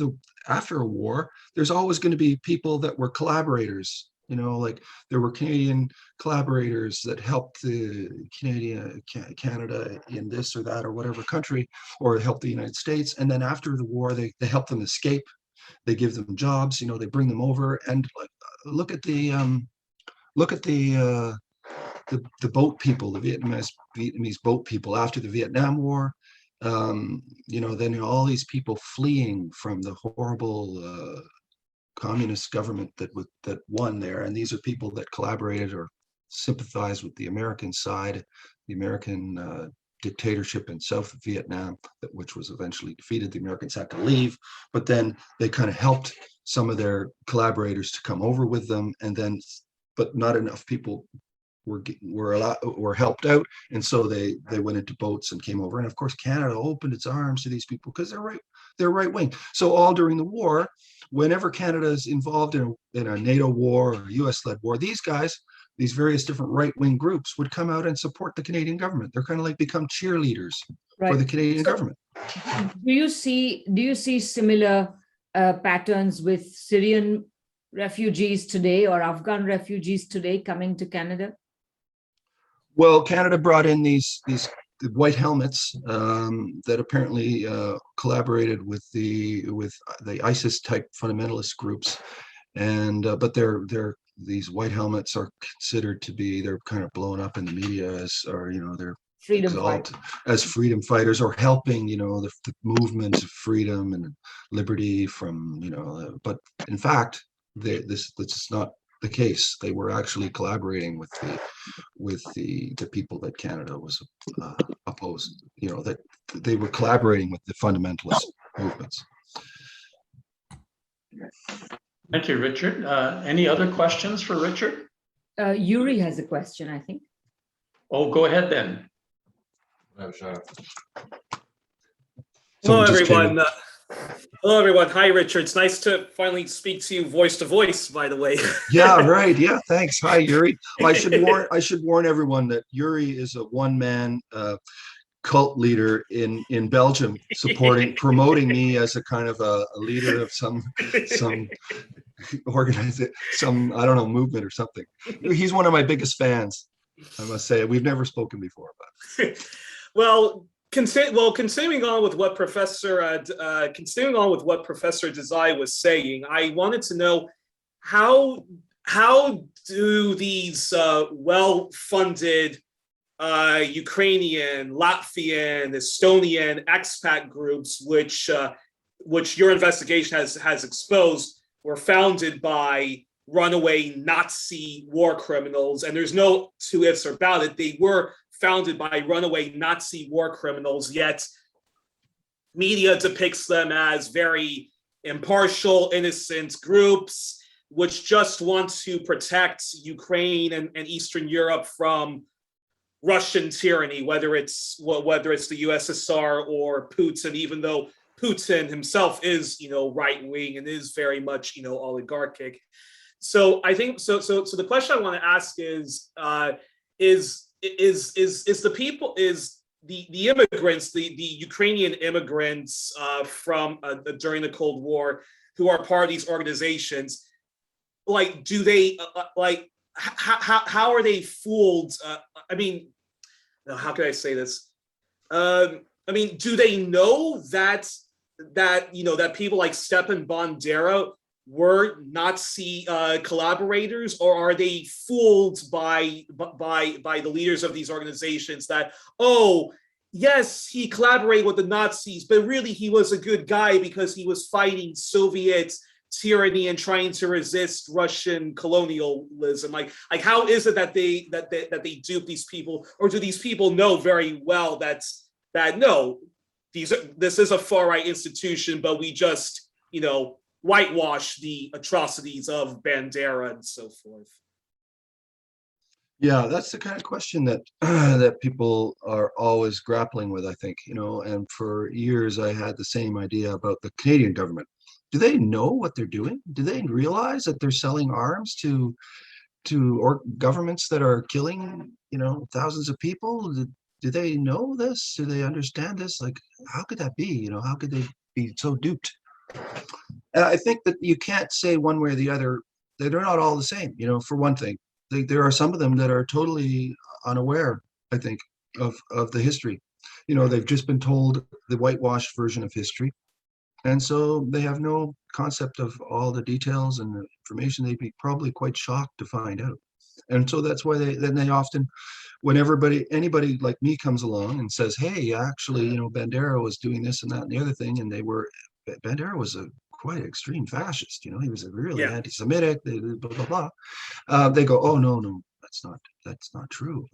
a war, there's always going to be people that were collaborators. You know, like there were Canadian collaborators that helped the Canada in this or that or whatever country, or helped the United States. And then after the war, they help them escape. They give them jobs. You know, they bring them over. And look at the boat people, the Vietnamese boat people after the Vietnam War. You know, then all these people fleeing from the horrible communist government that won there, and these are people that collaborated or sympathized with the American side, the American dictatorship in South Vietnam, which was eventually defeated. The Americans had to leave, but then they kind of helped some of their collaborators to come over with them, and then, but not enough people were helped out, and so they went into boats and came over. And of course, Canada opened its arms to these people because they're right wing. So all during the war, whenever Canada is involved in a NATO war or a US-led war, these guys, these various different right-wing groups would come out and support the Canadian government. They're kind of like become cheerleaders for the Canadian government. Do you see similar patterns with Syrian refugees today or Afghan refugees today coming to Canada? Well, Canada brought in these white helmets that apparently collaborated with the ISIS type fundamentalist groups, and but these white helmets are considered to be, they're kind of blown up in the media as, or you know, they're exalted as freedom fighters, or helping, you know, the movement of freedom and liberty from, you know, but in fact this is not the case. They were actually collaborating with the people that Canada was opposed, you know, that they were collaborating with the fundamentalist movements. Thank you, Richard. Any other questions for Richard? Yuri has a question, I think. Oh, go ahead then. Hello, everyone. Hello, everyone. Hi, Richard. It's nice to finally speak to you voice to voice, by the way. Yeah, right. Yeah, thanks. Hi, Yuri. Well, I should warn everyone that Yuri is a one-man cult leader in Belgium, promoting me as a kind of a leader of some organization, I don't know, movement or something. He's one of my biggest fans, I must say. We've never spoken before, but Well, continuing on with what Professor Desai was saying, I wanted to know how do these well-funded Ukrainian, Latvian, Estonian expat groups, which your investigation has exposed, were founded by runaway Nazi war criminals, and there's no two ifs about it. They were founded by runaway Nazi war criminals, yet media depicts them as very impartial, innocent groups which just want to protect Ukraine and Eastern Europe from Russian tyranny, whether it's the USSR or Putin, even though Putin himself is, you know, right wing and is very much, you know, oligarchic. So I think so. The question I want to ask is the immigrants, the Ukrainian immigrants from during the Cold War who are part of these organizations, like, do they how are they fooled? I mean, how can I say this? I mean, do they know that you know that people like Stepan Bandera were Nazi collaborators, or are they fooled by the leaders of these organizations that, oh, yes, he collaborated with the Nazis, but really he was a good guy because he was fighting Soviet tyranny and trying to resist Russian colonialism? Like how is it that they dupe these people, or do these people know very well that no, this is a far right institution, but we just, you know, whitewash the atrocities of Bandera and so forth? Yeah, that's the kind of question that that people are always grappling with, I think, and for years I had the same idea about the Canadian government. Do they know what they're doing? Do they realize that they're selling arms to or governments that are killing, thousands of people? Do they know this? Do they understand this? Like, how could that be? How could they be so duped? And I think that you can't say one way or the other. They're not all the same. For one thing, there are some of them that are totally unaware, I think, of the history. They've just been told the whitewashed version of history, and so they have no concept of all the details and the information. They'd be probably quite shocked to find out. And so that's why they often, when anybody like me comes along and says, hey, actually, Bandera was doing this and that and the other thing, and Bandera was a quite extreme fascist. He was a really Yeah. anti-Semitic, blah, blah, blah. They go, oh, no, that's not true.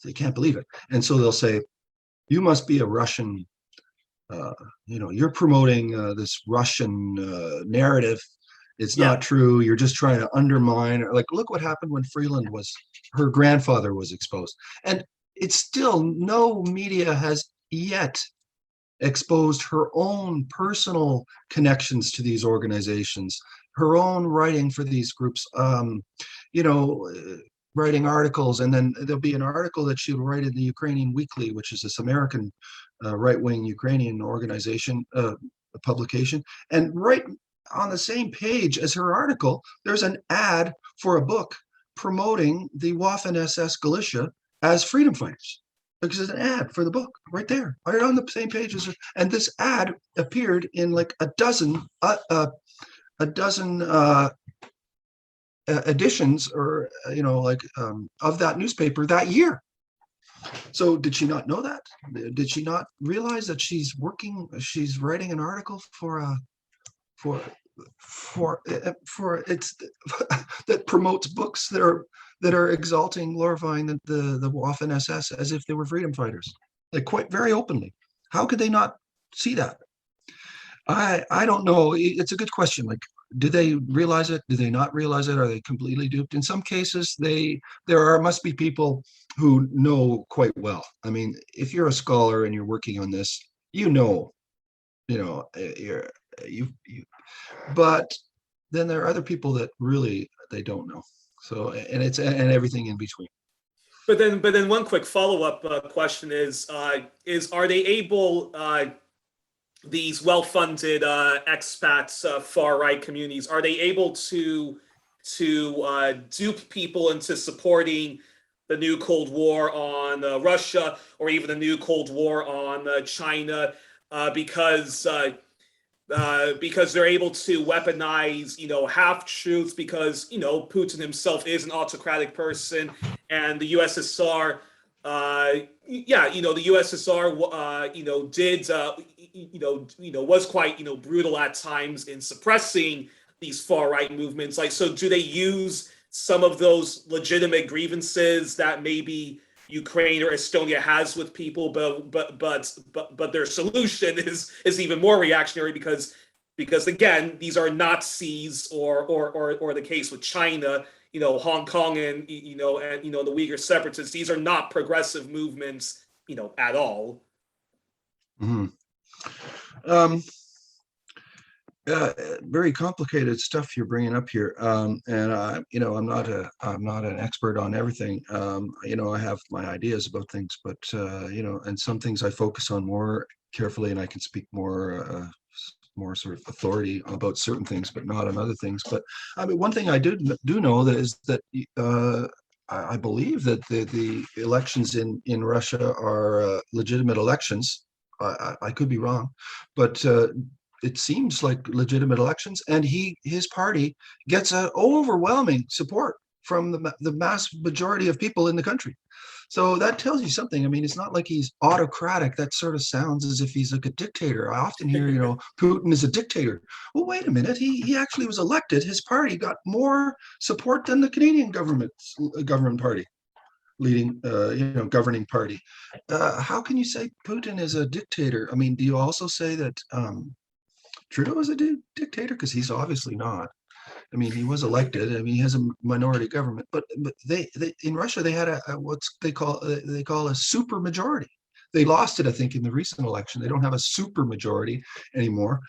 They can't believe it. And so they'll say, you must be a Russian, you're promoting this Russian narrative. It's Yeah. not true. You're just trying to undermine. Like, look what happened when her grandfather was exposed. And it's still, no media has yet exposed her own personal connections to these organizations, her own writing for these groups, writing articles. And then there'll be an article that she would write in the Ukrainian Weekly, which is this American right-wing Ukrainian organization, a publication. And right on the same page as her article, there's an ad for a book promoting the Waffen-SS Galicia as freedom fighters. Because it's an ad for the book right there, right on the same page as her. And this ad appeared in like a dozen editions, or of that newspaper that year. So did she not know that? Did she not realize that she's writing an article for it's that promotes books that are exalting, glorifying the Waffen SS as if they were freedom fighters, like quite very openly? How could they not see that? I don't know. It's a good question. Like, do they realize it? Do they not realize it? Are they completely duped? In some cases, must be people who know quite well. I mean, if you're a scholar and you're working on this, but then there are other people that really, they don't know. So, and everything in between. But then one quick follow-up question is are they able, these well-funded expats, far-right communities, are they able to dupe people into supporting the new Cold War on Russia, or even the new Cold War on China, because they're able to weaponize, half-truths, because, Putin himself is an autocratic person, and the USSR, the USSR, was quite, brutal at times in suppressing these far-right movements. Like, so do they use some of those legitimate grievances that maybe Ukraine or Estonia has with people, but their solution is even more reactionary, because again, these are Nazis, or the case with China, Hong Kong, and the Uyghur separatists. These are not progressive movements, at all. Mm-hmm. Very complicated stuff you're bringing up here, and I'm not an expert on everything. I have my ideas about things, but and some things I focus on more carefully, and I can speak more sort of authority about certain things, but not on other things. But I mean, one thing I do know is that I believe that the elections in Russia are legitimate elections. I could be wrong, but it seems like legitimate elections, and his party gets an overwhelming support from the mass majority of people in the country. So that tells you something. I mean, it's not like he's autocratic. That sort of sounds as if he's like a dictator. I often hear, Putin is a dictator. Well, wait a minute. He actually was elected. His party got more support than the Canadian government party, leading, governing party. How can you say Putin is a dictator? I mean, do you also say that Trudeau is a dictator? Because he's obviously not. I mean, he was elected. I mean, he has a minority government, but they in Russia they had a what's they call a super majority. They lost it, I think, in the recent election. They don't have a super majority anymore.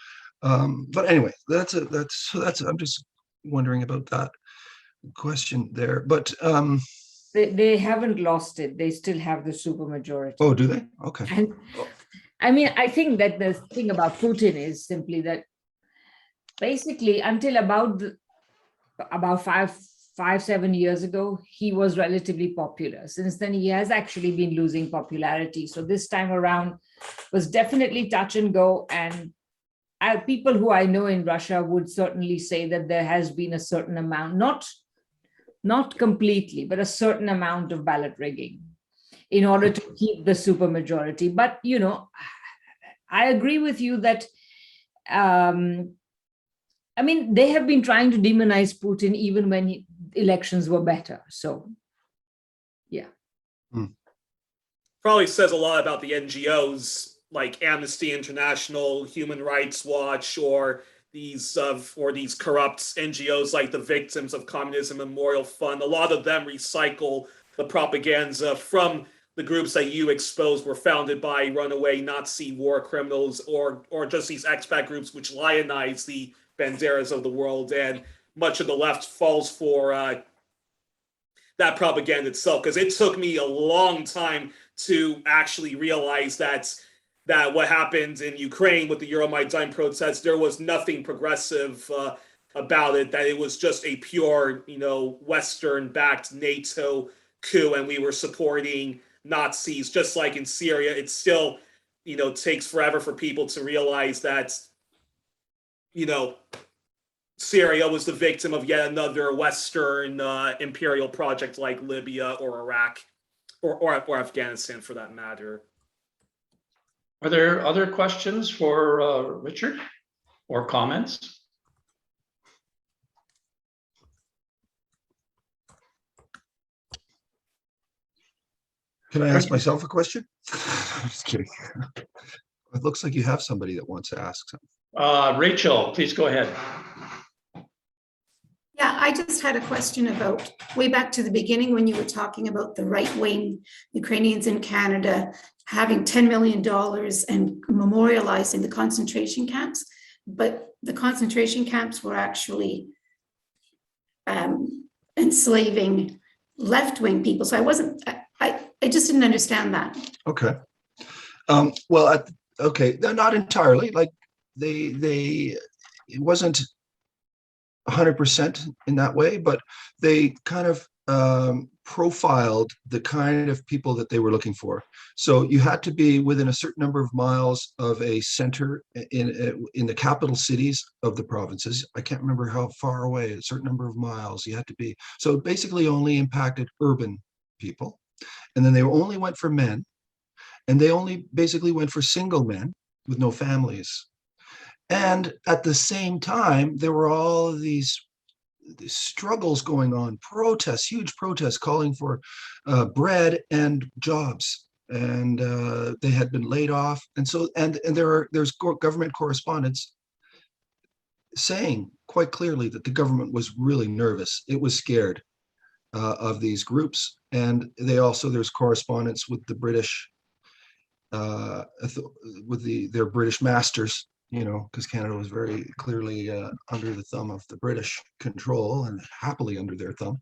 But anyway, that's I'm just wondering about that question there. But They haven't lost it. They still have the supermajority. oh, do they? Okay. And I mean, I think that the thing about Putin is simply that basically until about 7 years ago, he was relatively popular. Since then, he has actually been losing popularity. So this time around was definitely touch and go. And people who I know in Russia would certainly say that there has been a certain amount, not completely, but a certain amount of ballot rigging in order to keep the supermajority. But, you know, I agree with you that, I mean, they have been trying to demonize Putin even when elections were better. So, yeah. Probably says a lot about the NGOs like Amnesty International, Human Rights Watch, or these corrupt NGOs like the Victims of Communism Memorial Fund. A lot of them recycle the propaganda from the groups that you exposed were founded by runaway Nazi war criminals, or just these expat groups which lionize the Banderas of the world. And much of the left falls for that propaganda itself, because it took me a long time to actually realize that what happened in Ukraine with the Euromaidan protests, there was nothing progressive about it, that it was just a pure, Western-backed NATO coup, and we were supporting Nazis. Just like in Syria, it still, takes forever for people to realize that, Syria was the victim of yet another Western imperial project like Libya or Iraq or Afghanistan, for that matter. Are there other questions for Richard or comments? Can I ask myself a question? I'm just kidding. It looks like you have somebody that wants to ask something. Rachel, please go ahead. Yeah, I just had a question about way back to the beginning when you were talking about the right-wing Ukrainians in Canada having $10 million and memorializing the concentration camps, but the concentration camps were actually enslaving left-wing people. So I just didn't understand that. Okay. Well, okay, not entirely. Like it wasn't 100% in that way, but they kind of profiled the kind of people that they were looking for. So you had to be within a certain number of miles of a center in the capital cities of the provinces. I can't remember how far away, a certain number of miles you had to be. So it basically only impacted urban people. And then they only went for men, and they only basically went for single men with no families. And at the same time, there were all these struggles going on, protests, huge protests calling for bread and jobs. And they had been laid off. And so, and there's government correspondence saying quite clearly that the government was really nervous. It was scared of these groups. And there's correspondence with the British, with their British masters, because Canada was very clearly under the thumb of the British control and happily under their thumb.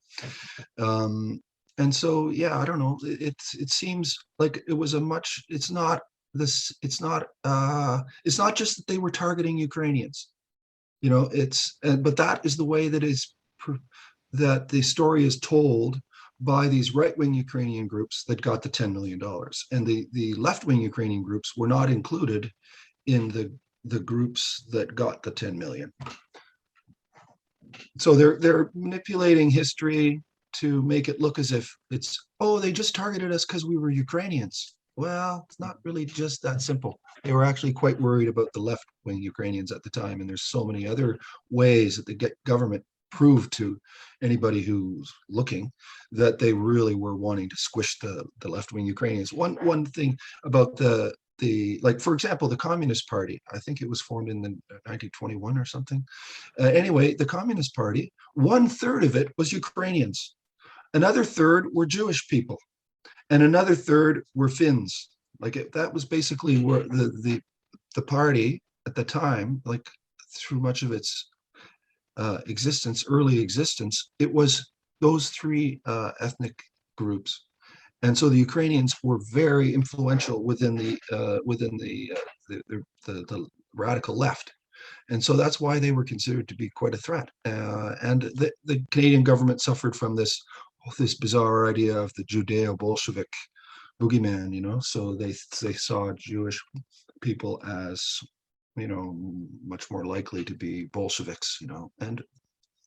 And so, yeah, I don't know. It seems like it was it's not just that they were targeting Ukrainians, but that is the way that the story is told by these right-wing Ukrainian groups that got the $10 million. And the left-wing Ukrainian groups were not included in the groups that got the 10 million. So they're manipulating history to make it look as if they just targeted us because we were Ukrainians. Well, it's not really just that simple. They were actually quite worried about the left-wing Ukrainians at the time, and there's so many other ways that the government proved to anybody who's looking that they really were wanting to squish the left-wing Ukrainians. One thing about the like, for example, the Communist Party, I think it was formed in the 1921 or something. Anyway, the Communist Party, 1/3 of it was Ukrainians. Another third were Jewish people, and another third were Finns. Like that was basically where the party at the time, like through much of its existence, early existence, it was those three ethnic groups. And so the Ukrainians were very influential within the radical left. And so that's why they were considered to be quite a threat. And the Canadian government suffered from this bizarre idea of the Judeo-Bolshevik boogeyman, you know, so they saw Jewish people as, you know, much more likely to be Bolsheviks, you know, and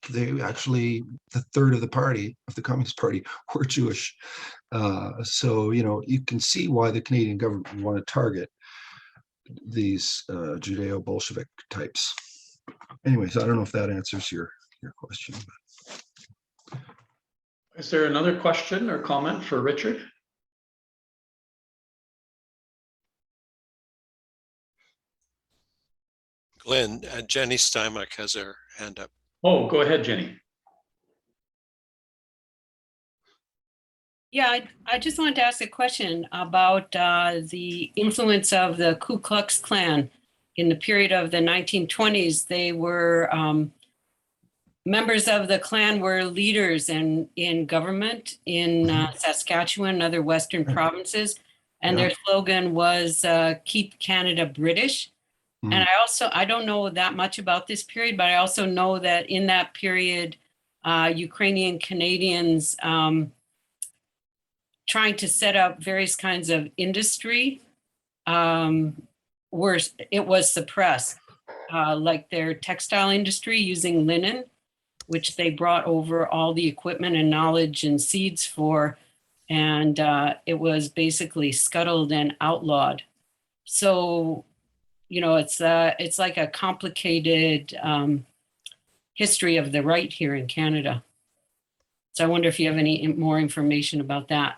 they actually, the third of the party, of the Communist Party, were Jewish. So, you know, you can see why the Canadian government would want to target these Judeo-Bolshevik types. Anyways, I don't know if that answers your question. Is there another question or comment for Richard? Glenn, Jenny Steinmach has her hand up. Oh, go ahead, Jenny. Yeah, I just wanted to ask a question about the influence of the Ku Klux Klan in the period of the 1920s. They were members of the Klan were leaders in government in Saskatchewan and other Western provinces, and their slogan was "Keep Canada British." And I don't know that much about this period, but I also know that in that period, Ukrainian Canadians trying to set up various kinds of industry was suppressed, like their textile industry using linen, which they brought over all the equipment and knowledge and seeds for, and it was basically scuttled and outlawed. So, you know, it's like a complicated history of the right here in Canada. So I wonder if you have any more information about that.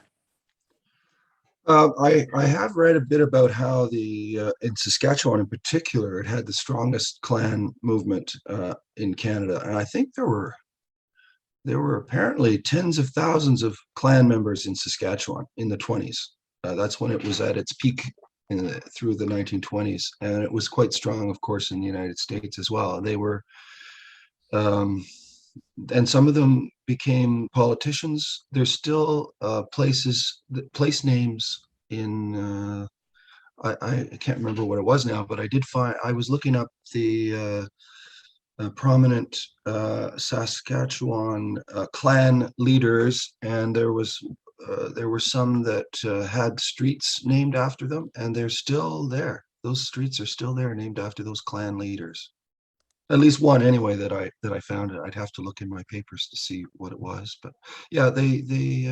I have read a bit about how in Saskatchewan in particular, it had the strongest Klan movement in Canada, and I think there were apparently tens of thousands of Klan members in Saskatchewan in the 20s. That's when it was at its peak through the 1920s, and it was quite strong, of course, in the United States as well. They were, and some of them became politicians. There's still place names in, I can't remember what it was now, but I was looking up the prominent Saskatchewan Klan leaders, and there were some that had streets named after them, and they're still there. Those streets are still there, named after those Klan leaders. At least one, anyway, that I found. I'd have to look in my papers to see what it was, but yeah, they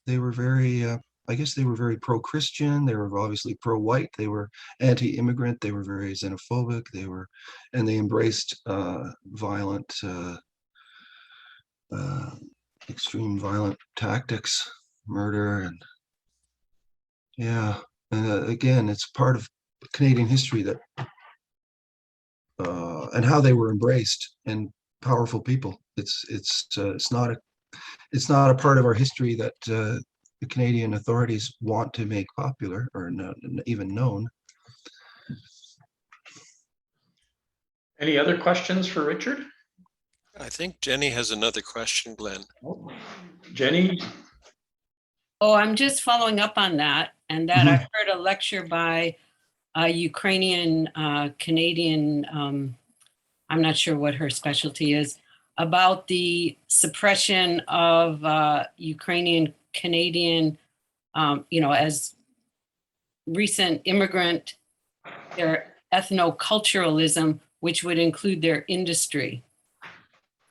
were very. I guess they were very pro-Christian. They were obviously pro-white. They were anti-immigrant. They were very xenophobic. And they embraced violent, extreme violent tactics, murder, and yeah. Again, it's part of Canadian history that. And how they were embraced and powerful people. It's not a part of our history that the Canadian authorities want to make popular or not even known. Any other questions for Richard? I think Jenny has another question, Glenn. Oh, Jenny? Oh, I'm just following up on that, and that I heard a lecture by a Ukrainian Canadian, I'm not sure what her specialty is, about the suppression of Ukrainian Canadian, you know, as recent immigrant, their ethnoculturalism, which would include their industry.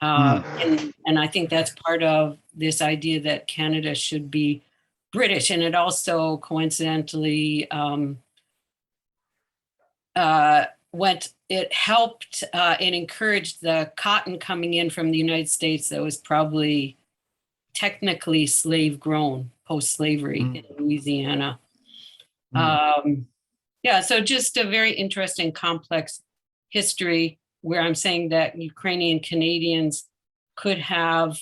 And I think that's part of this idea that Canada should be British. And it also coincidentally it helped and encouraged the cotton coming in from the United States that was probably technically slave grown post-slavery in Louisiana. Yeah, so just a very interesting, complex history where I'm saying that Ukrainian Canadians could have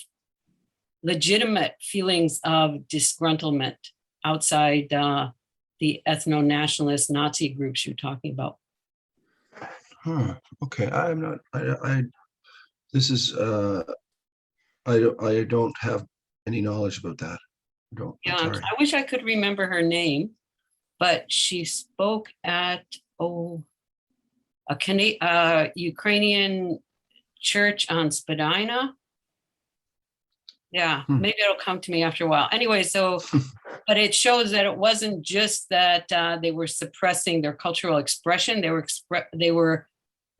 legitimate feelings of disgruntlement outside the ethno-nationalist Nazi groups you're talking about. Huh. Okay, I'm not. This is. I don't have any knowledge about that. I don't. I'm Yeah, sorry. I wish I could remember her name, but she spoke at a Ukrainian church on Spadina. Yeah, maybe it'll come to me after a while. Anyway, so, but it shows that it wasn't just that they were suppressing their cultural expression. They were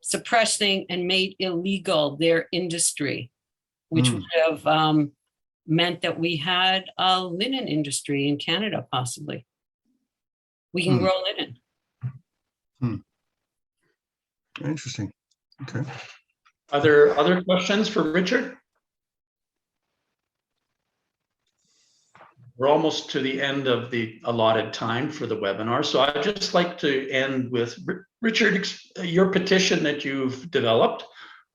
suppressing and made illegal their industry, which would have meant that we had a linen industry in Canada, possibly. We can grow linen. Interesting. Okay. Are there other questions for Richard? We're almost to the end of the allotted time for the webinar. So I'd just like to end with Richard, your petition that you've developed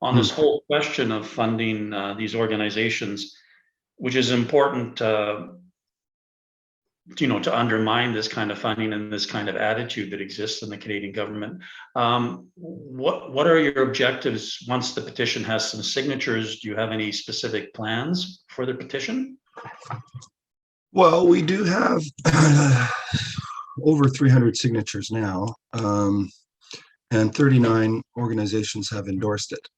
on this whole question of funding these organizations, which is important, to undermine this kind of funding and this kind of attitude that exists in the Canadian government. What are your objectives once the petition has some signatures? Do you have any specific plans for the petition? Well, we do have over 300 signatures now, and 39 organizations have endorsed it.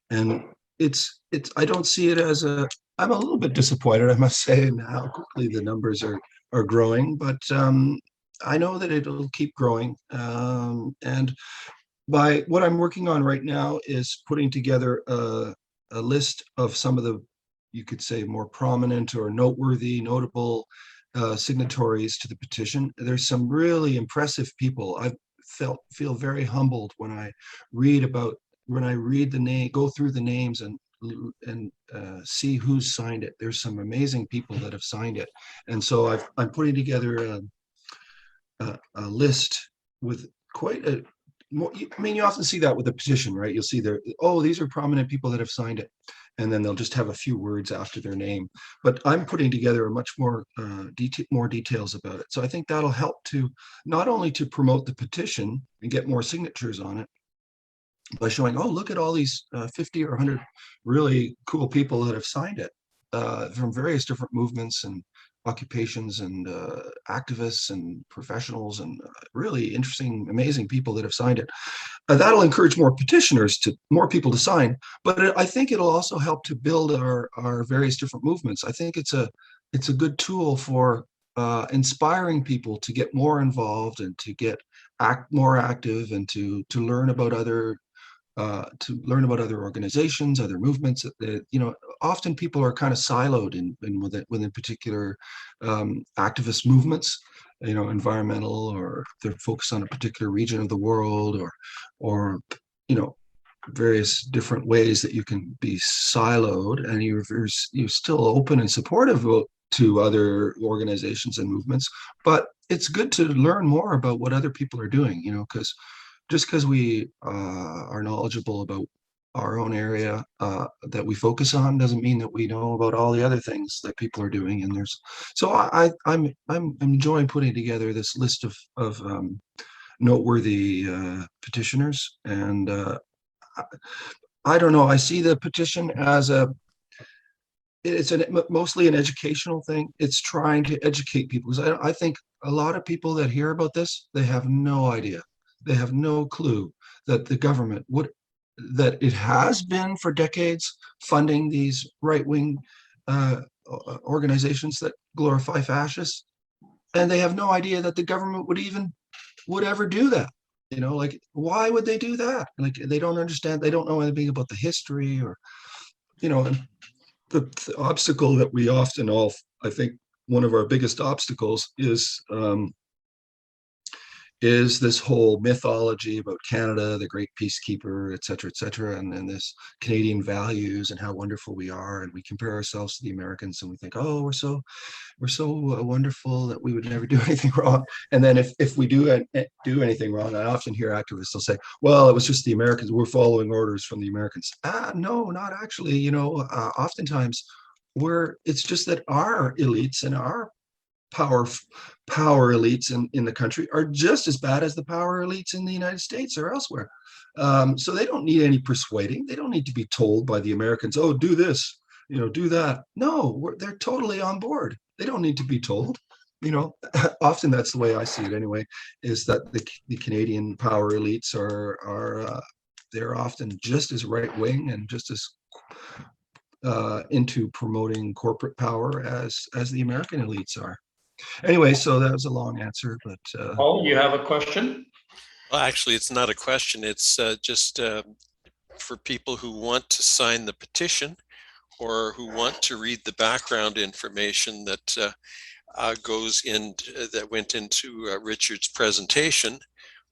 And it's. I don't see it as a. I'm a little bit disappointed, I must say, in how quickly the numbers are growing, but I know that it'll keep growing. And by what I'm working on right now is putting together a list of some of the, you could say, more prominent or notable signatories to the petition. There's some really impressive people. I feel very humbled when I read the name, go through the names and see who's signed it. There's some amazing people that have signed it, and so I'm putting together a list with quite a. I mean, you often see that with a petition, right? You'll see there. Oh, these are prominent people that have signed it, and then they'll just have a few words after their name. But I'm putting together a much more more details about it. So I think that'll help to not only to promote the petition and get more signatures on it, by showing, oh, look at all these 50 or 100 really cool people that have signed it from various different movements and occupations and activists and professionals and really interesting, amazing people that have signed it. That'll encourage more people to sign, but I think it'll also help to build our various different movements. I think it's a good tool for inspiring people to get more involved and to get more active and to learn about other organizations, other movements. Often people are kind of siloed within particular activist movements, environmental, or they're focused on a particular region of the world, or various different ways that you can be siloed, and you're still open and supportive to other organizations and movements. But it's good to learn more about what other people are doing, because just because we are knowledgeable about our own area that we focus on doesn't mean that we know about all the other things that people are doing. And so I'm enjoying putting together this list of noteworthy petitioners. And I don't know, I see the petition as it's mostly an educational thing. It's trying to educate people, because I think a lot of people that hear about this, they have no idea. They have no clue that the government that it has been for decades funding these right-wing organizations that glorify fascists, and they have no idea that the government would ever do that. Like, why would they do that? Like, they don't understand. They don't know anything about the history, or and the obstacle that we often I think one of our biggest obstacles is is this whole mythology about Canada, the great peacekeeper, et cetera, and then this Canadian values and how wonderful we are. And we compare ourselves to the Americans and we think, oh, we're so wonderful that we would never do anything wrong. And then if we do anything wrong, I often hear activists will say, well, it was just the Americans, we're following orders from the Americans. No, not actually. You know, oftentimes it's just that our elites and our power elites in the country are just as bad as the power elites in the United States or elsewhere. So they don't need any persuading. They don't need to be told by the Americans, oh, do this, you know, do that. No, they're totally on board. They don't need to be told. You know, often that's the way I see it anyway, is that the Canadian power elites are they're often just as right wing and just as into promoting corporate power as the American elites are. Anyway, so that was a long answer, but Paul, you have a question? Well, actually, it's not a question. It's just for people who want to sign the petition or who want to read the background information that that went into Richard's presentation,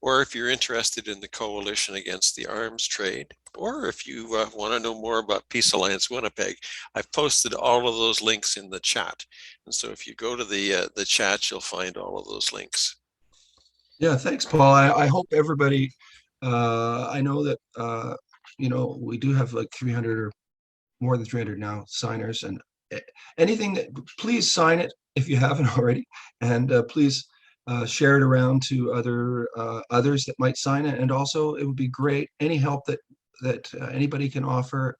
or if you're interested in the Coalition Against the Arms Trade, or if you want to know more about Peace Alliance Winnipeg, I've posted all of those links in the chat. And so if you go to the chat, you'll find all of those links. yeah, thanks, Paul. I hope everybody, I know that, you know, we do have like 300 or more than 300 now signers, and anything that, please sign it if you haven't already, and please share it around to others that might sign it. And also it would be great, any help that anybody can offer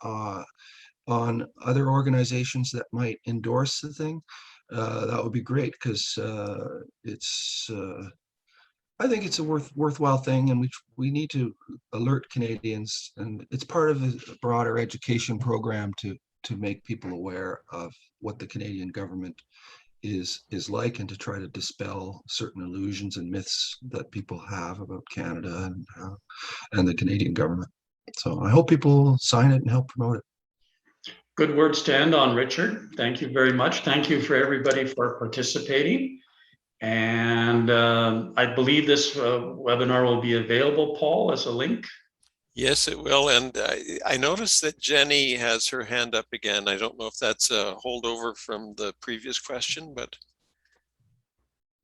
on other organizations that might endorse the thing, that would be great, because it's I think it's a worthwhile thing, and we need to alert Canadians, and it's part of a broader education program to make people aware of what the Canadian government is like, and to try to dispel certain illusions and myths that people have about Canada and the Canadian government. So I hope people sign it and help promote it. Good words to end on, Richard. Thank you very much. Thank you for everybody for participating. And I believe this webinar will be available, Paul, as a link. Yes, it will. And I noticed that Jenny has her hand up again. I don't know if that's a holdover from the previous question, but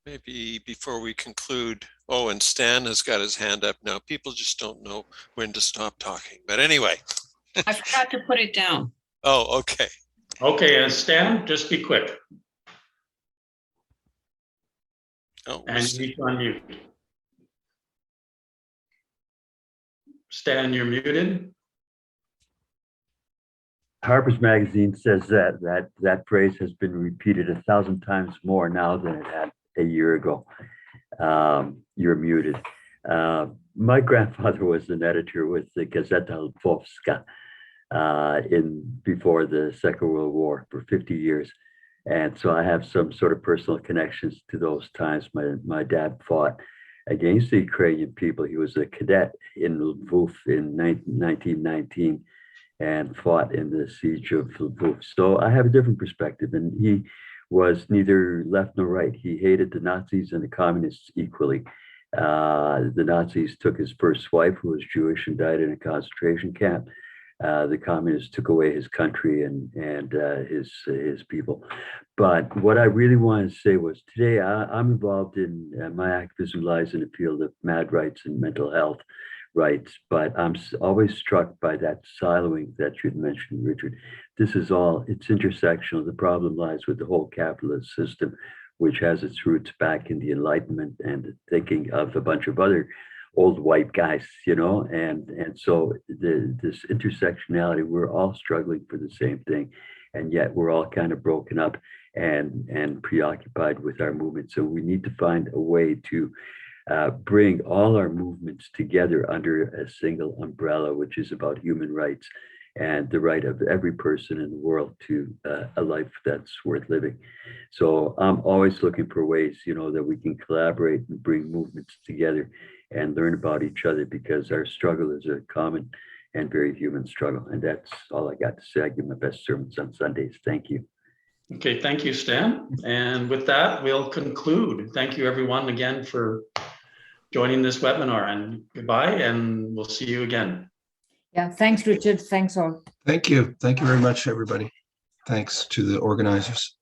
maybe before we conclude. Oh, and Stan has got his hand up now. People just don't know when to stop talking. But anyway. I forgot to put it down. Oh, okay. Okay, and Stan, just be quick. Oh, And you need to unmute. Stan, you're muted. Harper's Magazine says that phrase has been repeated 1,000 times more now than it had a year ago. You're muted. My grandfather was an editor with the Gazeta Lwowska before the Second World War for 50 years. And so I have some sort of personal connections to those times. My dad fought against the Ukrainian people. He was a cadet in Lwów in 1919 and fought in the siege of Lwów. So I have a different perspective, and he was neither left nor right. He hated the Nazis and the communists equally. The Nazis took his first wife, who was Jewish and died in a concentration camp. The communists took away his country and his people. But what I really wanted to say was today I'm involved in, my activism lies in the field of MAD rights and mental health rights, but I'm always struck by that siloing that you'd mentioned, Richard. This is all, it's intersectional. The problem lies with the whole capitalist system, which has its roots back in the Enlightenment and thinking of a bunch of other old white guys, you know, and so this intersectionality, we're all struggling for the same thing, and yet we're all kind of broken up and preoccupied with our movement. So we need to find a way to bring all our movements together under a single umbrella, which is about human rights and the right of every person in the world to a life that's worth living. So I'm always looking for ways, you know, that we can collaborate and bring movements together and learn about each other, because our struggle is a common and very human struggle. And that's all I got to say. I give my best sermons on Sundays. Thank you. Okay, thank you, Stan. And with that, we'll conclude. Thank you, everyone, again for joining this webinar, and goodbye, and we'll see you again. Yeah, thanks, Richard. Thanks all. Thank you. Thank you very much, everybody. Thanks to the organizers.